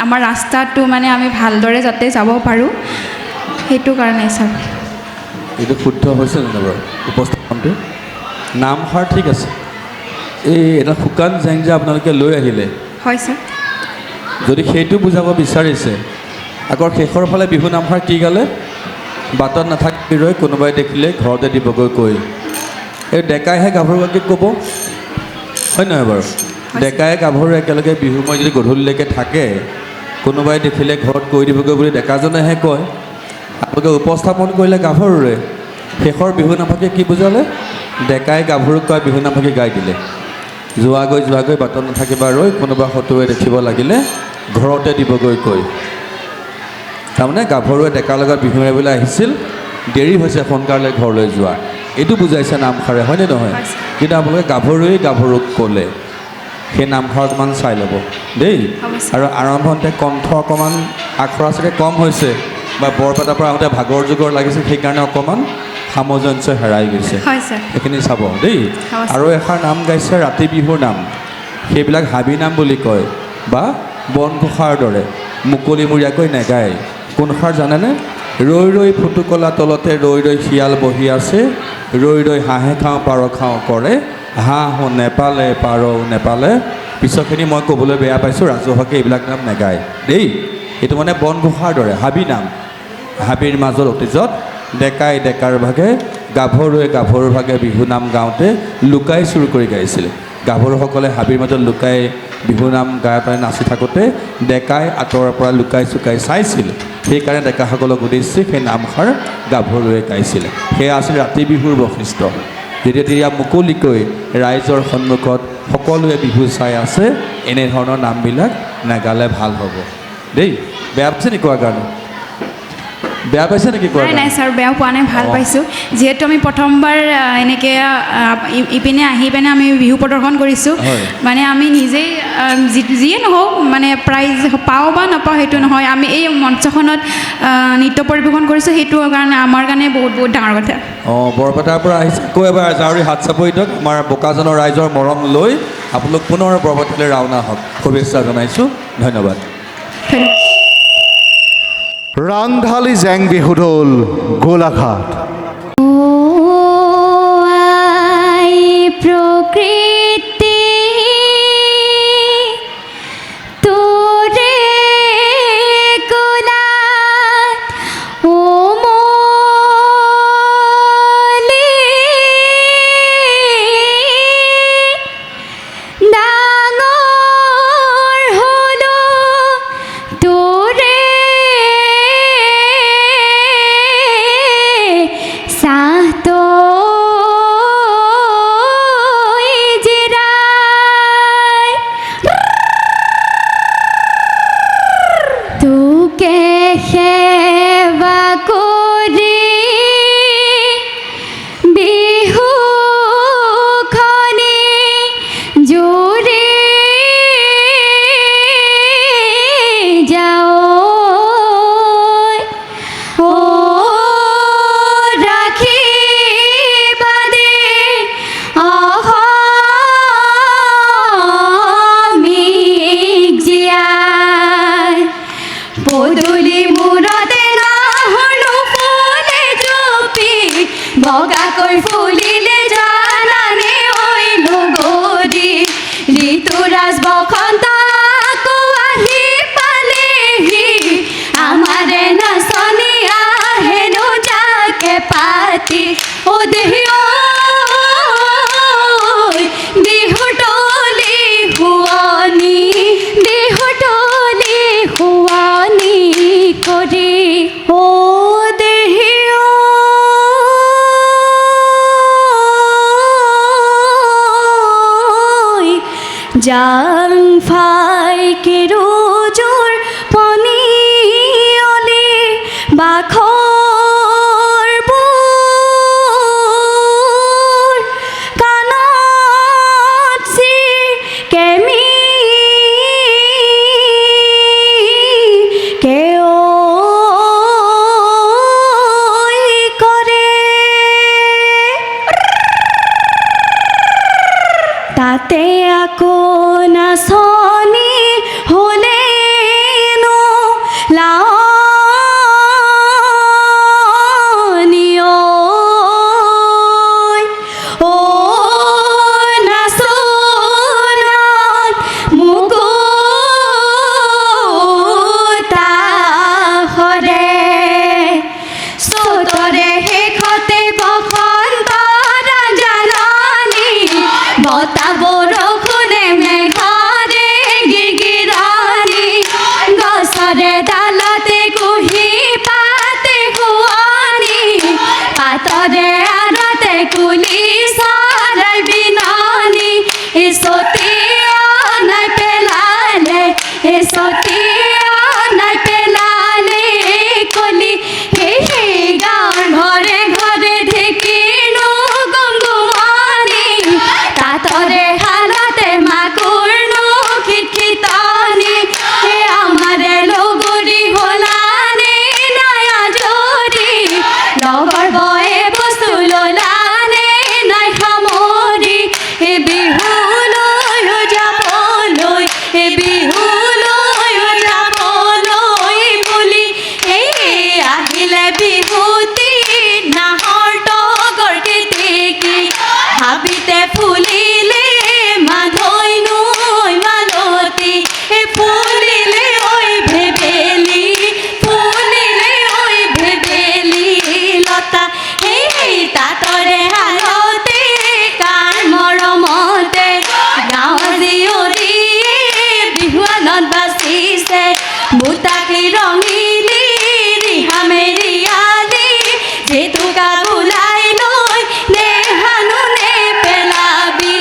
আমাৰ ৰাস্তাটো মানে আমি ভালদৰে যাতে যাব পাৰোঁ, সেইটো কাৰণে ছাৰ। এইটো শুদ্ধ হৈছে জানো বাৰু উপস্থাপনটো? নামষাৰ ঠিক আছে। এই এটা শুকান জেং যে আপোনালোকে লৈ আহিলে, হয় ছাৰ। যদি সেইটো বুজাব বিচাৰিছে, আকৌ শেষৰ ফালে বিহু নামষাৰ কি গালে? বাটত নাথাকি ৰৈ কোনোবাই দেখিলে ঘৰতে দিবগৈ কৈ। এই ডেকাইহে গাভৰুগৰাকীক ক'ব, হয় নহয় বাৰু? ডেকাই গাভৰু একেলগে বিহু মই যদি গধূলিলৈকে থাকে, কোনোবাই দেখিলে ঘৰত কৈ দিবগৈ বুলি ডেকাজনেহে কয়। আপোনালোকে উপস্থাপন কৰিলে গাভৰুৰে, শেষৰ বিহু নামফাকে কি বুজালে? ডেকাই গাভৰুক কয় বিহু নামফাকে গাই দিলে। যোৱাগৈ বাটত নাথাকিবা ৰৈ কোনোবা শত্ৰুৱে দেখিব লাগিলে ঘৰতে দিবগৈ কৈ। তাৰমানে গাভৰুৱে ডেকাৰ লগত বিহু মাৰিবলৈ আহিছিল, দেৰি হৈছে সোনকালে ঘৰলৈ যোৱা, এইটো বুজাইছে নামষাৰে, হয়নে নহয়? কিন্তু আপোনালোকে গাভৰুৱে গাভৰুক ক'লে, সেই নামষাৰ অকণমান চাই ল'ব দেই। আৰু আৰম্ভণিতে কণ্ঠ অকণমান আখৰা চাগে কম হৈছে, বা বৰপেটাৰ পৰা আহোঁতে ভাগৰ জোগৰ লাগিছে, সেইকাৰণে অকণমান সামঞ্জস্য হেৰাই গৈছে, হয় ছাৰ। এইখিনি চাব দেই। আৰু এষাৰ নাম গাইছে ৰাতি বিহুৰ নাম, সেইবিলাক হাবি নাম বুলি কয়, বা বনঘোষাৰ দৰে মুকলিমূৰীয়াকৈ নেগায়। কোনষাৰ জানেনে? ৰৈ ৰৈ ফুটুকলা তলতে ৰৈ ৰৈ শিয়াল বহি আছে, ৰৈ ৰৈ হাঁহে খাওঁ পাৰ খাওঁ কৰে, হাঁহো নেপালে পাৰও নেপালে। পিছৰখিনি মই ক'বলৈ বেয়া পাইছোঁ, ৰাজহুৱাকৈ এইবিলাক নাম নেগায় দেই। এইটো মানে বনঘোষাৰ দৰে হাবি নাম। হাবিৰ মাজত অতীজত ডেকাই ডেকাৰ ভাগে, গাভৰুৱে গাভৰুৰ ভাগে বিহু নাম গাওঁতে লুকাই চুৰ কৰি গাইছিলে। গাভৰুসকলে হাবিৰ মাজত লুকাই বিহু নাম গাই পেলাই নাচি থাকোঁতে ডেকাই আঁতৰৰ পৰা লুকাই চুকাই চাইছিল, সেইকাৰণে ডেকাসকলক উদ্দেশ্যি সেই নামষাৰ গাভৰুৱে গাইছিলে। সেয়া আছিল ৰাতি বিহুৰ বৈশিষ্ট্য। যেতিয়া মুকলিকৈ ৰাইজৰ সন্মুখত সকলোৱে বিহু চাই আছে, এনেধৰণৰ নামবিলাক নাগালে ভাল হ'ব দেই। বেয়া পাইছে নেকি কোৱাৰ কাৰণে? বেয়া পাইছে নেকি কোৱাৰ কাৰণে? নাই ছাৰ, বেয়া পোৱা নাই, ভাল পাইছোঁ। যিহেতু আমি প্ৰথমবাৰ এনেকৈ ইপিনে আহি পিনে আমি বিহু প্ৰদৰ্শন কৰিছোঁ, মানে আমি নিজেই যিয়ে নহওক মানে প্ৰাইজ পাওঁ বা নাপাওঁ সেইটো নহয়, আমি এই মঞ্চখনত নৃত্য পৰিৱেশন কৰিছোঁ, সেইটো কাৰণে আমাৰ কাৰণে বহুত বহুত ডাঙৰ কথা। বৰপেটাৰ পৰা আহিছে, আকৌ এবাৰ জাউৰি হাত চাপৰি দিয়ক। আমাৰ বোকাজানৰ ৰাইজৰ মৰম লৈ আপোনালোক পুনৰ বৰপেটালৈ ৰাওনা হওক, শুভেচ্ছা জনাইছোঁ। ধন্যবাদ। ৰাংঢালী জেং বিহুদল গোলাঘাট ও আই প্ৰকৃতি তোৰে গোলাত ও মলি ডাঙৰ হলো তোৰে চাহটো জিৰাই তোকে সেৱা কৰি বিহুখনি জুৰি যাওঁ ও ৰাখি বাদে অসমীক জীয়াই পদূলি মূৰতে নাহৰলো ফুলে জপি বগাকৈ ফুলিলে জানানে ঐ লগৰী ঋতুৰাজ বসন্ত আকৌ আহি পালেহি আমাৰে নাচনি আহেনো যাকে পাতি ও দেহি ঐ বিহুতলি শুৱনি বিহুতলি শুৱনি কৰি ও দেহি ঐ জাং ফাই কেৰুজোৰ পনিয়লি বাখৰবোৰ কাণত কেমি কেও কৰে তাতে আকৌ নাচনি হ'লেনো লাৱনী ঐ নাচনত মুকুতা সৰে চতৰে শেষতে বসন্ত জাননী বতাহ বৰষুণে মেঘৰে গিৰগিৰণি গছৰে ডালতে কুহি পাতে শুৱনি পাতৰে আৰতে কুলি চৰাই বিননি চতিয়া নাই পেলালে চতিয়া নাই পেলালে কলি সেই গাঁৱৰ ঘৰে ঘৰে ঢেঁকীনো গুমগুমনি তাতৰে শালতে মাকুৰনো খিটখিটনি আমাৰে লগৰী হলানে নাই আজৰি লগৰ বয়ে বস্তু ললানে নাই সামৰি বিহুলৈ যাবলৈ বিহুলৈ যাবলৈ বুলি আহিলে বিহুতি নাহৰ তগৰ কেতেকী হাবিতে ফুলিলে মাধৈ নৈ মালতী ফুলিলে ঐ ভেবেলি ফুলিলে ঐ ভেবেলি লতা তাতৰে হালতে কাৰ মৰমতে গাঁও জীয়ৰীয়ে বিহুৱানত বাচিছে বুটাকি ৰঙিলি ৰিহা মেৰিয়ালি জেতুকা ওলাই লৈ নেহানো নেপেলাবি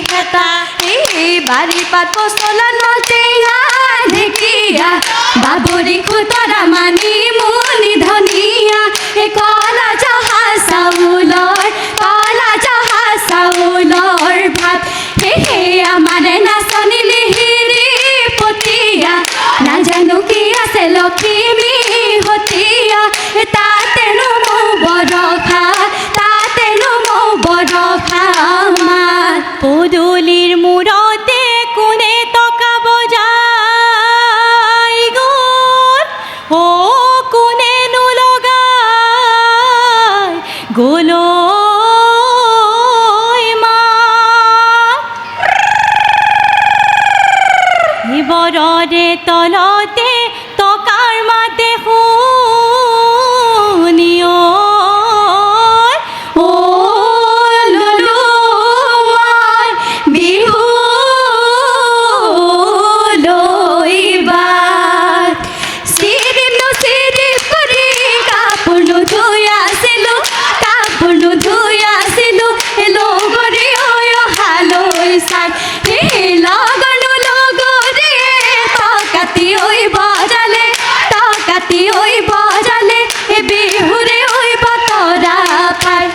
খেতা বাৰী পাত পচলা নটেঙা ঢেকীয়া বাবৰি খুতৰা মানি মুনি ধনিয়া কলা জহা চাউলৰ ভাত আমাৰে নাচনি লিহিৰি পতিয়া নাজানো কি আছে লখিমী হতিয়া তাতেনো মৌ বৰষা আমাৰ পদূলিৰ মূৰতে কোনে টকা বজায় গছৰৰে তলতে টকাৰ মাতে শুনি ঐ ললো মই বিহুলৈ বাট চিৰিপ কৰি কাপোৰ নুধুই আছিলোঁ লগৰে অহালৈ চাই সেই লগৰ লগৰে টকাতি ঐ বজালে এই বিহুৰে ঐ বতৰা পাই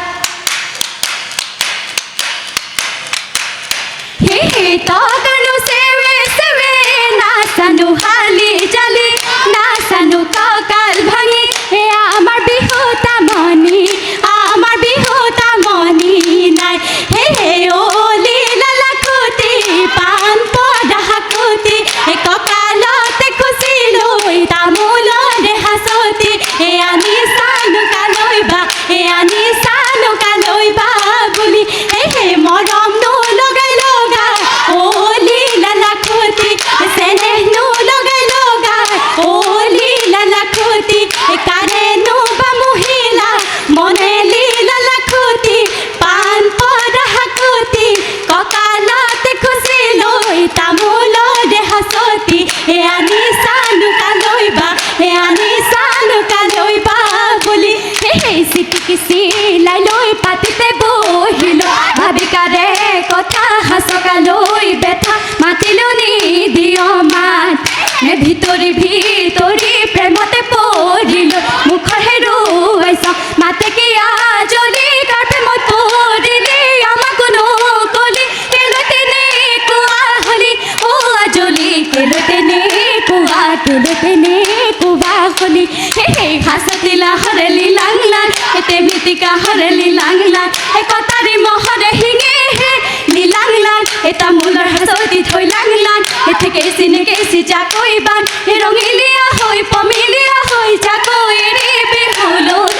সেই টকানো চেৱে নাচানো হালি জালি নাচানো কঁকাল ভাঙি আমাৰ বিহু তামনি নাই হে অলি লালাকুটি পাণ পদা হাকুটি কঁকালতে খুচি লৈ তামোলৰে হাঁচতি আনি চানো কালৈ বা বুলি হে মৰম লগাই অলি লালাকুটি চেনেহ লগাই অলি লালাকুটি কাৰেনো বা মহিলা মনে লালাকুটি পাণ পদা হাকুটি কঁকালতে খুচি লৈ তামোলৰে হাঁচতি আনি চানো কালৈ বা বুলি চিটিকি চিলাই লৈ পাতিতে বহিলো ভাবিকাৰে কথা হাঁচকালৈ বেথা মাতিলো নিদিয় মাত ভিতৰি প্ৰেমতে পৰিলো মুখৰ হেৰুৱাইছ মাতে কি আজলি কাৰ প্ৰেমত পৰিলি আমাকো নকলি কেলৈ তেনেকুৱা হলি আজলি কেলৈ তেনেকুৱা হলি সেই হাঁচতিলা হৰেলি লাংলাং এতে মিতিকা হৰেলি লাংলাং কটাৰী মহৰে শিঙে লিলাংলাং এটা মূলৰ হাঁচতি থৈ লাংলাং এতে কেচি জাকৈ বান ৰঙিলীয়া হৈ পমিলীয়া হৈ জাকৈ এৰি বিহুলৈ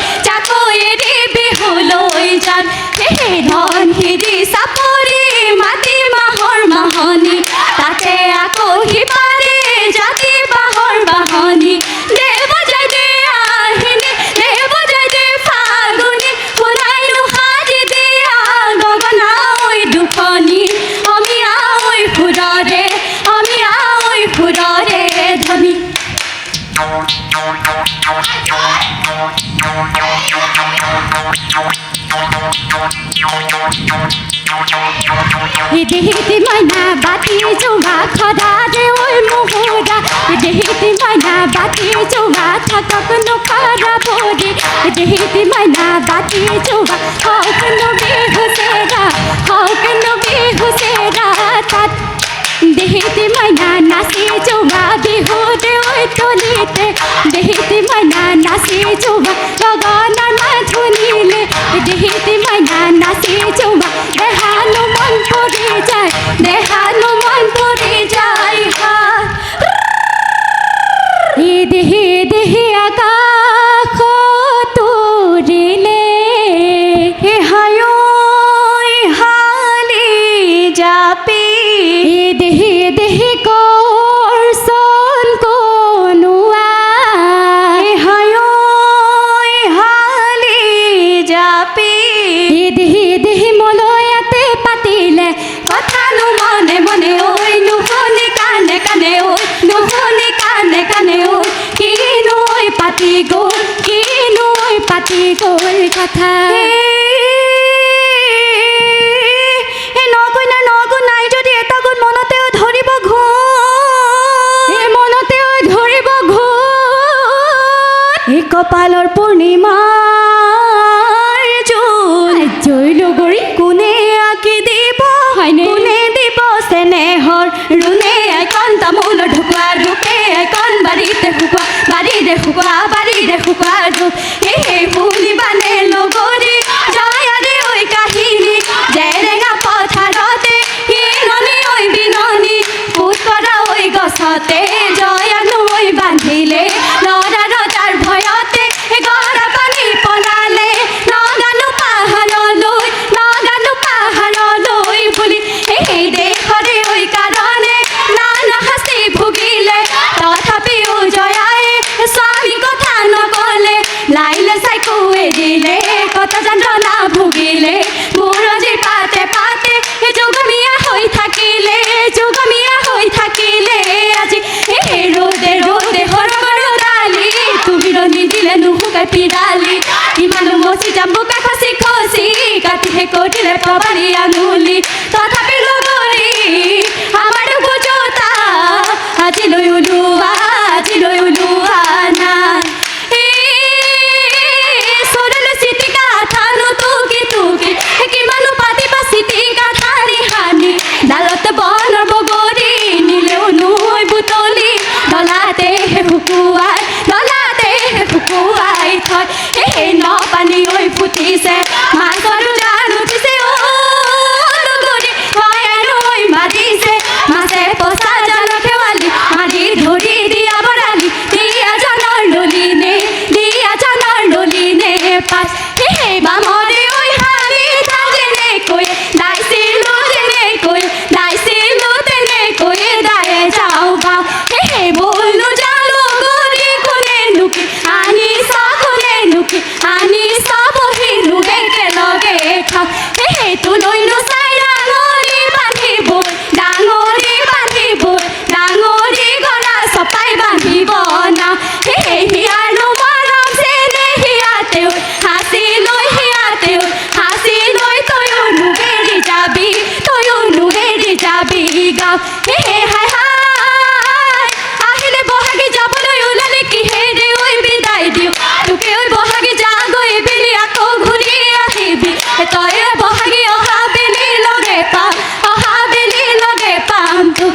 যান সেই ধন সিৰি চাপৰি মাটি মাহৰ মাহনি তাতে আকৌ সিপাৰে জাতি বাহৰ বাহনি দে বজাই দে আহিনি দে বজাই দে ফাগুনি শুনাইনো সাজি দিয়া গগনা ঐ দুখনি আমি আই ফুৰৰে ধনী হিতি মাইনা বাতি জোঙা খদা দে ঐ মুহুৰা হিতি মাইনা বাতি জোঙা থাকক নখৰা ভৰি হিতি মাইনা বাতি জোঙা হওক বিহু চেৰা তাত দেহিতি মাইনা নাচি জোঙা বিহুতে ঐ তলিতে দেহিতি মাইনা নাচি জোঙা গগনাৰ মাধুনিলে দেহিতি মাইনা নাচি জোঙা দেহানো মন পৰি যায় দেহি আকাশ তুৰিলে হালি জাপি দেহি কৰচন কনুৱা হালি জাপি দেহি মলয়াতে পাতিলে কথানো মনে ঐ নুশুনি কানে ঐ নুশুনি কানে ঐ কিনো ঐ পাতি গ'ল কথা নগুণ নাই যদি এটা গুণ মনতেও ধৰিব ঘূণ কপালৰ পূৰ্ণিমাৰ জয় লগৰী কোনে আঁকি দিব কোনে দিব চেনেহৰ ৰুণে আইকন তামোলৰ ঢুকুৱা ৰূপে আইকন বাৰীতে শুকুৱা ৰূপ সেই ফুলিবানে লগৰী জয়াৰে ঐ কাহিনী জেৰেঙা পথাৰতে হিৰণি ঐ বিননি পোত কৰা ঐ গছতে জয়ানো ঐ বান্ধিলে ল'ৰা ৰজাৰ ভয়তে গৰা পানী পলালে নগানো পাহাৰলৈ বুলি সেই দেশৰে ঐ কাৰণে নানা শাস্তি ভুগি বাঢ়ি আঙুলি তথাপি লগৰী আমাৰ বুজোতা আজিলৈ ওলোৱা নাই চৰলৈ চিটিকা থানো টুকি টুকি কিমানো পাতিবা চিটিকা ঠাৰি হানি ডালত বনৰ বগৰী নিলেও নৈ বুটলি ডলাতে শুকুৱাই থয় সেই ন পানী ঐ ফুটিছে মাছৰ জান উঠিছে লগৰী হয় নৈ মাৰিছে মাছে পচা জাল খেৱালি মাৰিৰ ধৰি দিয়া বৰালি দিয়া জানৰ নলিনে পাছ সেই বামৰে ঐ হালি যেনেকৈ দাইছিলো তেনেকৈ দায়ে যাওঁ বাওঁ সেই বলো জালো গৰি কোনে নুকি আনি বহিলো একেলগে খাওঁ সেইটো লৈনো চাই ডাঙৰি গলা চপাই বান্ধিব না সেই হিয়ানো মৰম চেনে হিয়াতেও হাঁচি লৈ তয়ো নুগেৰি যাবি গাঁও হাই আহিলে বহাগী যাবলৈ ওলালে কিহেৰে ঐ বিদায় দিওঁ তোকে ঐ বহাগী যা গৈ বেলি আকৌ ঘূৰি আহিবি তই বহাগী অহা বেলি লগে পাম তো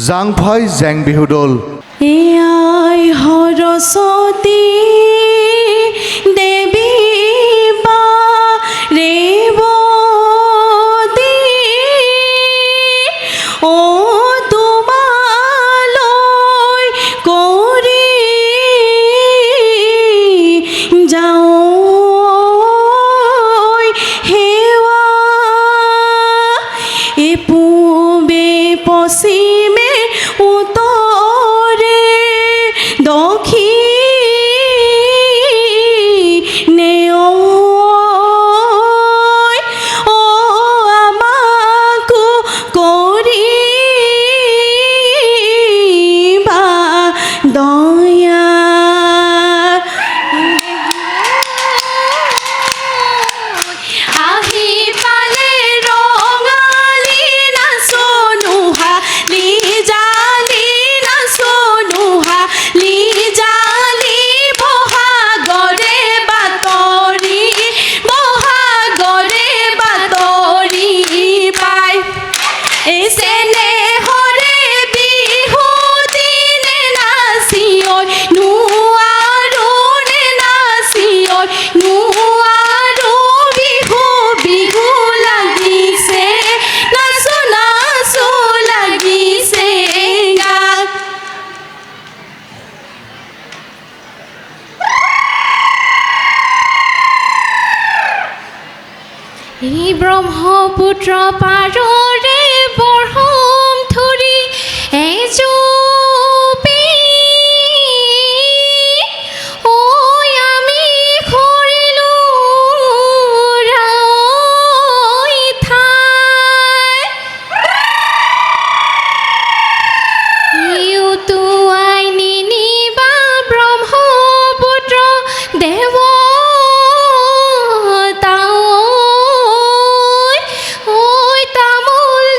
জাংফাই জেং বিহু দল এয়াই সৰস্বতী দেৱী বা ৰেৱতী অ তোমালৈ কৰি যাওঁ সেৱা পূবে পশ্চিমে উত্তৰে দক্ষিণে ঐ আমাকো কৰিবা দয়া আহি পালে ৰঙালী নাচনুহা লিজালি বহাগৰে বাতৰি পাই এই চেনেহৰে বিহু দিনে নাচি ঐ নোৱাৰো বিহু লাগিছে নাচো লাগিছে গাত এই ব্ৰহ্মপুত্ৰ পাৰৰে বৰহম ধৰি এজোপি ঐ আমি খৰিলো ৰাই ঠাই ইউতুৱাই নিনিবা ব্ৰহ্মপুত্ৰ দেৱ তামোল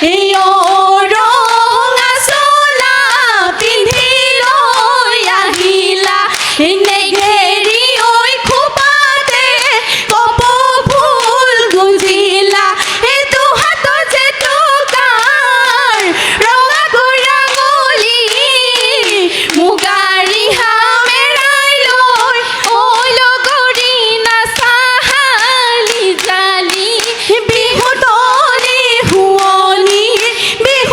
এই ৰঙা চোলা পিন্ধি লৈ আহিলা এনেই ঘেৰি ঐ খোপাতে কপৌ ফুল গুজিলা এইটো হাতত যে টকাৰ ৰঙা গৰাঙলী মুগাৰী হামেৰাই লৈ ঐ লগৰী নাচাহালি জালি বিহুতলি শুৱনি বিহু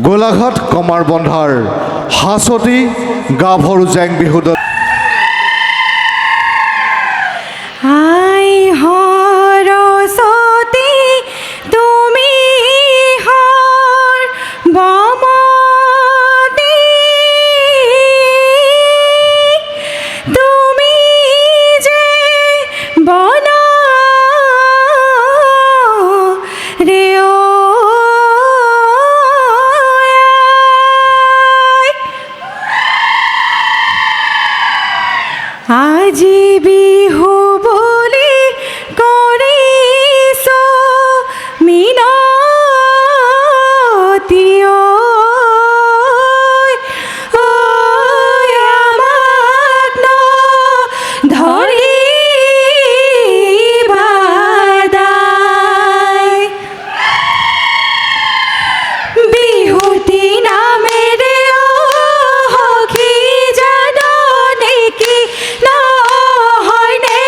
গোলাঘাট কমাৰ বন্ধাৰ হাঁচতি গাভৰু জেং বিহু দল আই সৰস্বতী তুমি হৰ বমতী তুমি যে বন ৰে আজি বিহু বুলি কৰিছ মিনতি ঐ আমাক নধৰিবা দাই। বিহুতি নামেৰে সখী জান নেকি নহয়নে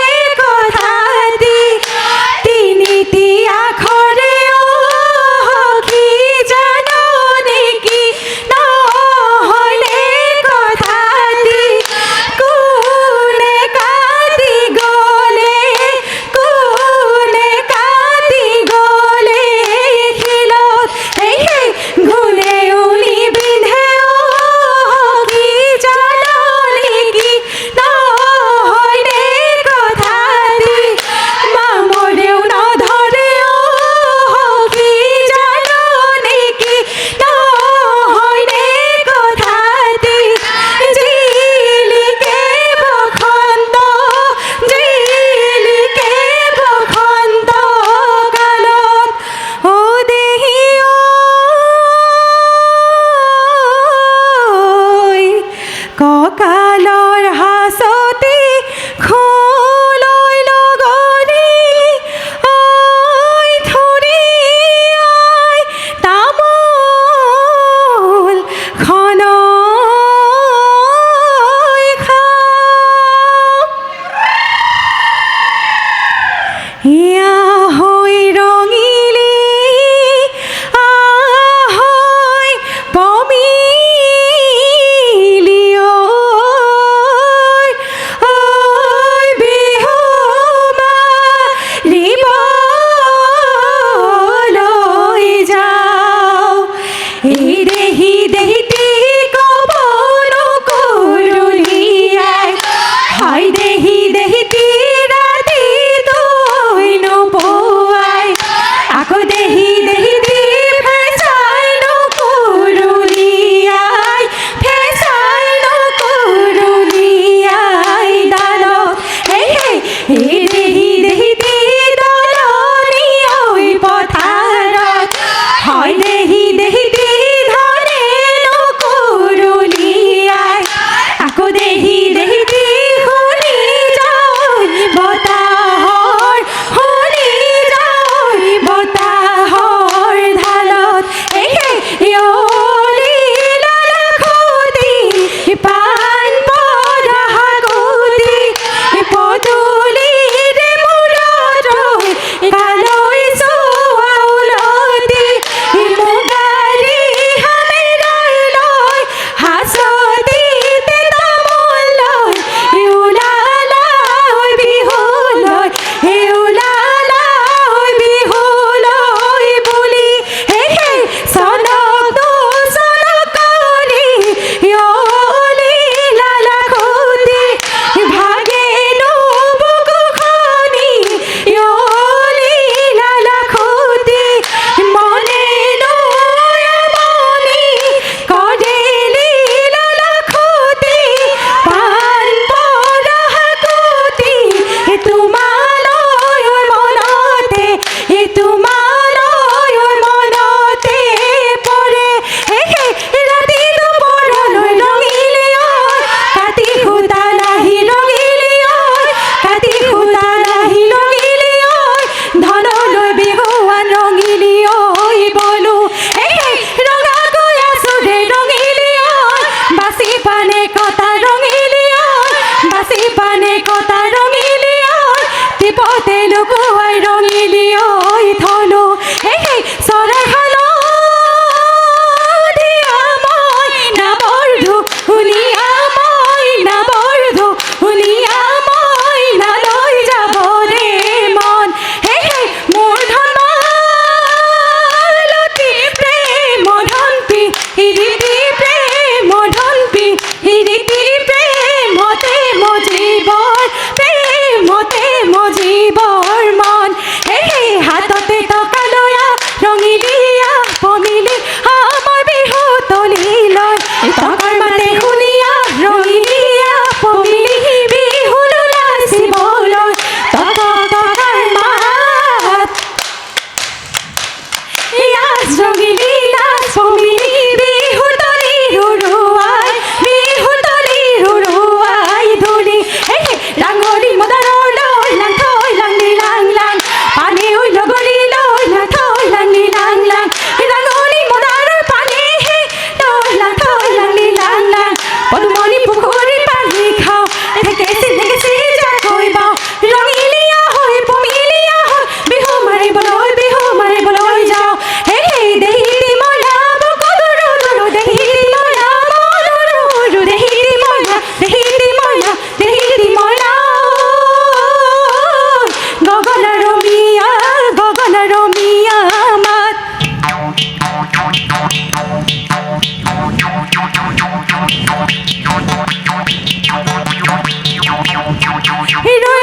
হিৰো